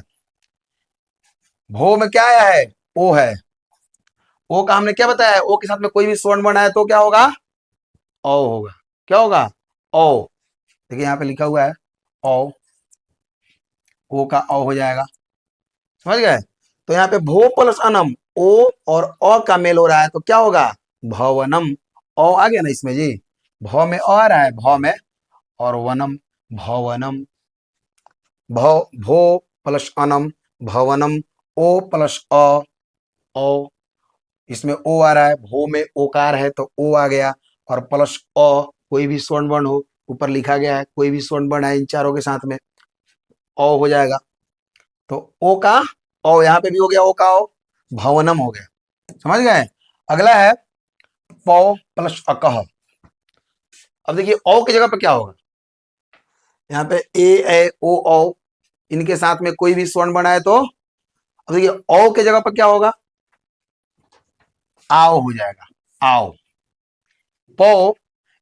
भो में क्या आया है, ओ है, ओ का हमने क्या बताया है, ओ के साथ में कोई भी स्वर्ण वर्ण है तो क्या होगा, ओ होगा। क्या होगा, ओ। देखिए यहाँ पे लिखा हुआ है ओ का ओ हो जाएगा। समझ गए? तो यहाँ पे भो प्लस अनम, ओ और अ का मेल हो रहा है तो क्या होगा, भवनम। ओ आ गया ना इसमें जी, भ में अ आ रहा है, भ में, और वनम, भवनम। भो प्लस अनम, भवनम, ओ प्लस अ, ओ। इसमें ओ आ रहा है, भो में ओकार है तो ओ आ गया, और प्लस अ, कोई भी स्वर्ण वर्ण हो, ऊपर लिखा गया है कोई भी स्वर्ण वर्ण है इन चारों के साथ में, ओ हो जाएगा। तो ओ का ओ यहाँ पे भी हो गया, ओ का ओ, भवनम हो गया। समझ गए? अगला है पौ प्लस अकह। अब देखिए ओ की जगह पे क्या होगा, यहाँ पे ए ऐ ओ औ, इनके साथ में कोई भी स्वर्ण वर्ण है तो अब देखिए ओ के जगह पर क्या होगा, आओ हो जाएगा, आओ। पौ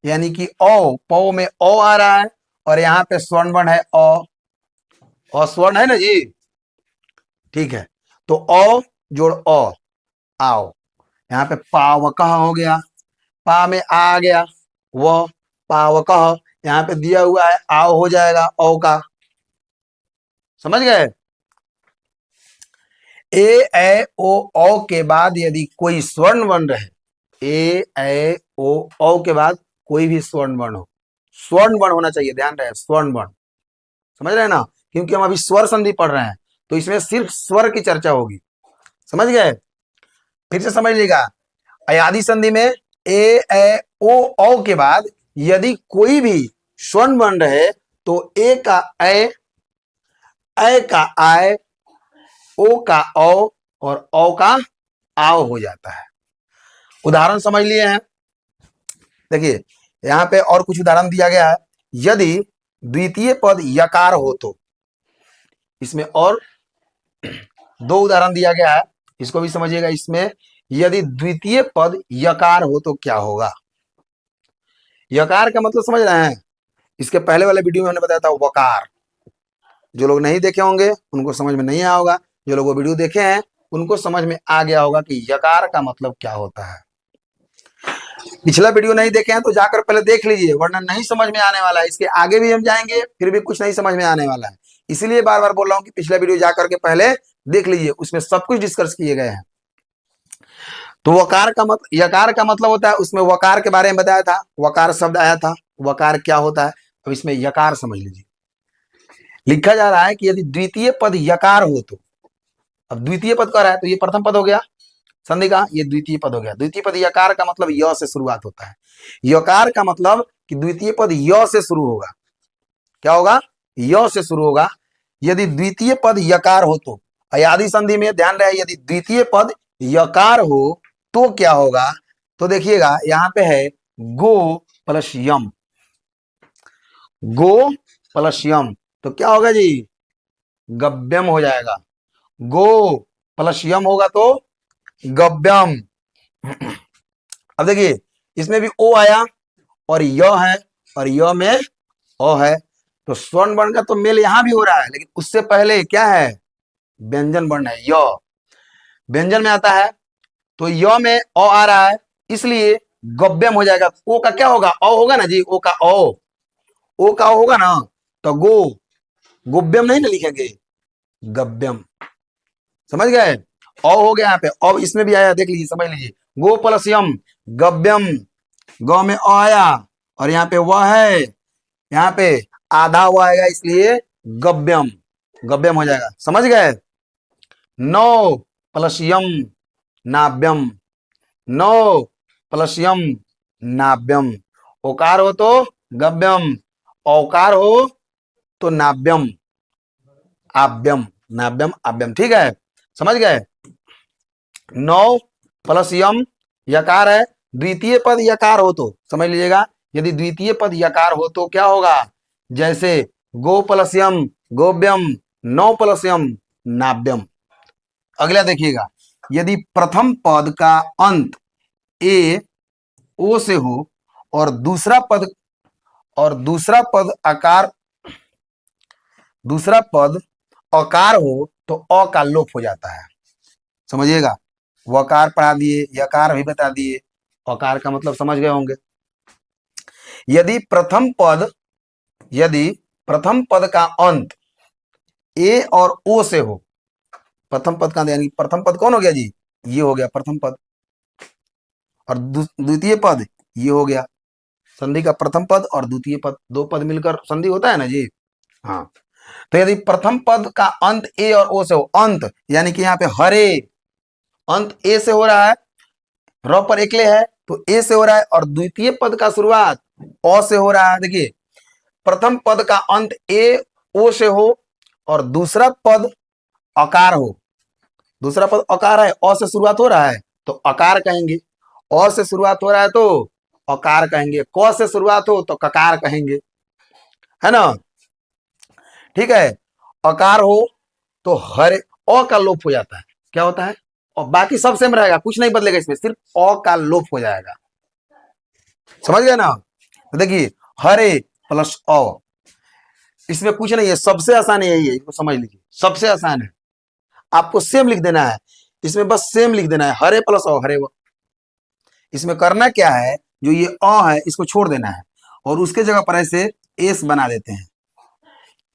यानी कि ओ, पौ में ओ आ रहा है और यहाँ पे स्वर्ण वर्ण है अ स्वर्ण है ना जी, ठीक है। तो ओ जोड़ ओ, आओ। यहाँ पे पावकह हो गया, पा में आ गया, व, पावकः, यहाँ पे दिया हुआ है आओ हो जाएगा औ का, समझ गए। ए ए ओ औ के बाद यदि कोई स्वर्ण वर्ण रहे, ए ए ओ के बाद कोई भी स्वर्ण वर्ण हो, स्वर्ण वर्ण होना चाहिए, ध्यान रहे स्वर्ण वर्ण, समझ रहे हैं ना, क्योंकि हम अभी स्वर संधि पढ़ रहे हैं तो इसमें सिर्फ स्वर की चर्चा होगी, समझ गए। फिर से समझ लीजिएगा, अयादि संधि में ए ए ओ औ के बाद यदि कोई भी स्वर्ण वर्ण रहे तो ए का ए का आय, ओ का औ और औ का आओ हो जाता है। उदाहरण समझ लिए हैं, देखिए यहां पे और कुछ उदाहरण दिया गया है। यदि द्वितीय पद यकार हो तो, इसमें और दो उदाहरण दिया गया है, इसको भी समझिएगा। इसमें यदि द्वितीय पद यकार हो तो क्या होगा। यकार का मतलब समझ रहे हैं, इसके पहले वाले वीडियो में हमने बताया था वकार, जो लोग नहीं देखे होंगे उनको समझ में नहीं आया होगा, जो लोग वो वीडियो देखे हैं उनको समझ में आ गया होगा कि यकार का मतलब क्या होता है। पिछला वीडियो नहीं देखे हैं तो जाकर पहले देख लीजिए, वरना नहीं समझ में आने वाला है। इसके आगे भी हम जाएंगे फिर भी कुछ नहीं समझ में आने वाला है, इसीलिए बार बार बोल रहा हूं कि पिछला वीडियो जाकर के पहले देख लीजिए, उसमें सब कुछ डिस्कस किए गए हैं। तो वकार का मतलब, यकार का मतलब होता है, उसमें वकार के बारे में बताया था, वकार शब्द आया था, वकार क्या होता है। अब इसमें यकार समझ लीजिए, लिखा जा रहा है कि यदि द्वितीय पद यकार हो तो, अब द्वितीय पद कह रहा है तो ये प्रथम पद हो गया संधि का, ये द्वितीय पद हो गया। द्वितीय पद यकार का मतलब य से शुरुआत होता है, यकार का मतलब कि द्वितीय पद य से शुरू होगा, क्या होगा, य से शुरू होगा। यदि द्वितीय पद यकार हो तो, अयादि संधि में ध्यान रहे, यदि द्वितीय पद यकार हो तो क्या होगा, तो देखिएगा यहां पे है गो प्लस यम, गो प्लस यम, तो क्या होगा जी, गव्यम हो जाएगा। गो प्लस यम होगा तो गव्यम। अब देखिए इसमें भी ओ आया और य है और य में अ है, तो स्वर्ण वर्ण का तो मेल यहां भी हो रहा है, लेकिन उससे पहले क्या है, व्यंजन वर्ण है, य व्यंजन में आता है, तो य में अ आ रहा है, इसलिए गव्यम हो जाएगा। ओ का क्या होगा, अ होगा ना जी, ओ का ओ का होगा ना, तो गोव्यम नहीं ना लिखेंगे, गव्यम, समझ गए। अ हो गया यहाँ पे, अब इसमें भी आया, देख लीजिए समझ लीजिए, गो प्लस यम गव्यम, गौ में अ आया और यहाँ पे वह है, यहाँ पे आधा हुआ आएगा, इसलिए गव्यम, गव्यम हो जाएगा, समझ गए। नौ प्लस यम नाव्यम, नौ प्लस यम नाव्यम, ओकार हो तो गव्यम, औकार हो तो नाव्यम, आव्यम, नाव्यम आव्यम, ठीक है, समझ गए। नौ प्लस यम यकार है, द्वितीय पद यकार हो तो समझ लीजिएगा, यदि द्वितीय पद यकार हो तो क्या होगा, जैसे गो प्लस यम गोव्यम, नौ प्लस यम नाव्यम। अगला देखिएगा, यदि प्रथम पद का अंत ए ओ से हो और दूसरा पद आकार, दूसरा पद अकार हो तो अ का लोप हो जाता है, समझिएगा। वकार पढ़ा दिए, यकार भी बता दिए, अकार का मतलब समझ गए होंगे। यदि प्रथम पद का अंत ए और ओ से हो, प्रथम पद का यानी प्रथम पद कौन हो गया जी, ये हो गया प्रथम पद, और द्वितीय पद ये हो गया, संधि का प्रथम पद और द्वितीय पद, दो पद मिलकर संधि होता है ना जी, हाँ। तो यदि प्रथम पद का अंत ए और ओ से हो, अंत यानी कि यहाँ पे हरे, अंत ए से हो रहा है, र पर एकले है तो ए से हो रहा है, और द्वितीय पद का शुरुआत अ से हो रहा है। देखिए प्रथम पद का अंत ए ओ से हो और दूसरा पद अकार हो, दूसरा पद अकार है, अ से शुरुआत हो रहा है तो अकार कहेंगे, अ से शुरुआत हो रहा है तो अकार कहेंगे, क से शुरुआत हो तो ककार कहेंगे, है ना, ठीक है। अकार हो तो हरे, अ का लोप हो जाता है, क्या होता है, और बाकी सब सेम रहेगा, कुछ नहीं बदलेगा, इसमें सिर्फ अ का लोप हो जाएगा, समझ गए ना। तो देखिए हरे प्लस अ, इसमें कुछ नहीं है, सबसे आसान यही है, इसको समझ लीजिए, सबसे आसान है, आपको सेम लिख देना है, इसमें बस सेम लिख देना है, हरे प्लस अ हरे। इसमें करना क्या है, जो ये अ है इसको छोड़ देना है और उसके जगह पर ऐसे एस बना देते हैं।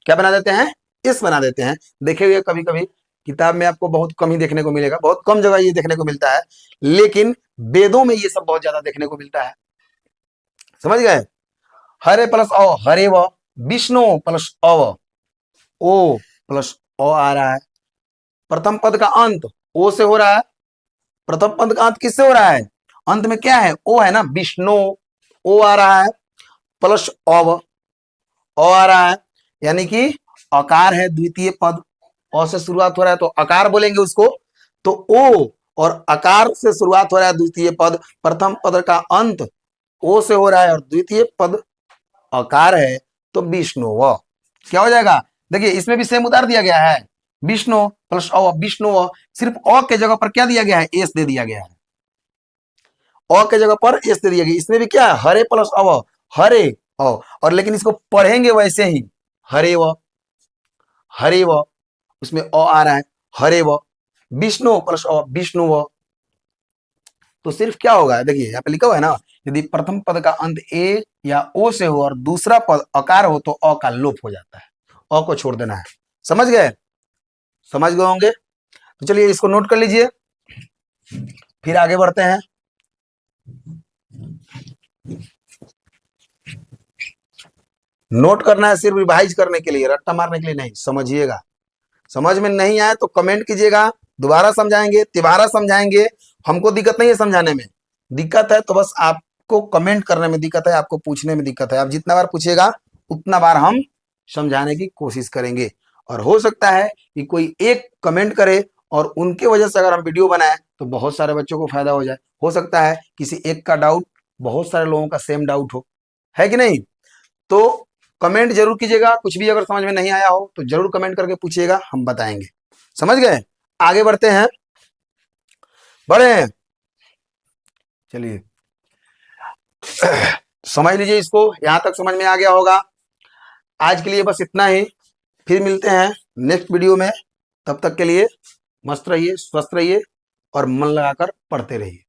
क्या बना देते हैं? एस बना देते हैं। देखे हुए कभी कभी किताब में आपको बहुत कम ही देखने को मिलेगा, बहुत कम जगह ये देखने को मिलता है, लेकिन वेदों में ये सब बहुत ज्यादा देखने को मिलता है। समझ गए? हरे प्लस अ, हरे व, विष्णु प्लस अव, ओ प्लस अ आ रहा है। प्रथम पद का अंत ओ से हो रहा है। प्रथम पद का अंत किससे हो रहा है? अंत में क्या है? ओ है ना, विष्णु, ओ आ रहा है, प्लस अव, अ आ रहा है, यानी कि अकार है द्वितीय पद, अ से शुरुआत हो रहा है तो अकार बोलेंगे उसको। तो ओ और अकार से शुरुआत हो रहा है द्वितीय पद, प्रथम पद का अंत ओ से हो रहा है और द्वितीय पद अकार है, तो विष्णु व क्या हो जाएगा? देखिए इसमें भी सेम उतार दिया गया है, विष्णु प्लस अ, विष्णु व, सिर्फ अ के जगह पर क्या दिया गया है? एस दे दिया गया है। अ के जगह पर एस दे दिया गया। इसमें भी क्या है? हरे प्लस अव, हरे अ, और लेकिन इसको पढ़ेंगे वैसे ही, हरे व, हरे व, उसमें अ आ रहा है, हरे व, विष्णु प्लस अ, विष्णु व। तो सिर्फ क्या होगा? देखिए यहाँ पे लिखा हुआ है ना, यदि प्रथम पद का अंत ए या ओ से हो और दूसरा पद अकार हो तो अ का लोप हो जाता है, अ को छोड़ देना है। समझ गए? समझ गए होंगे। तो चलिए इसको नोट कर लीजिए, फिर आगे बढ़ते हैं। नोट करना है सिर्फ रिवाइज करने के लिए, रट्टा मारने के लिए नहीं। समझिएगा, समझ में नहीं आए तो कमेंट कीजिएगा, दोबारा समझाएंगे, तिबारा समझाएंगे। हमको दिक्कत नहीं है समझाने में, दिक्कत है तो बस आपको कमेंट करने में दिक्कत है, आपको पूछने में दिक्कत है। आप जितना बार पूछिएगा उतना बार हम समझाने की कोशिश करेंगे। और हो सकता है कि कोई एक कमेंट करे और उनके वजह से अगर हम वीडियो बनाए तो बहुत सारे बच्चों को फायदा हो जाए। हो सकता है किसी एक का डाउट बहुत सारे लोगों का सेम डाउट हो, है कि नहीं? तो कमेंट जरूर कीजिएगा, कुछ भी अगर समझ में नहीं आया हो तो जरूर कमेंट करके पूछिएगा, हम बताएंगे। समझ गए? आगे बढ़ते हैं, बढ़े। चलिए समझ लीजिए इसको, यहां तक समझ में आ गया होगा। आज के लिए बस इतना ही, फिर मिलते हैं नेक्स्ट वीडियो में। तब तक के लिए मस्त रहिए, स्वस्थ रहिए और मन लगाकर पढ़ते रहिए।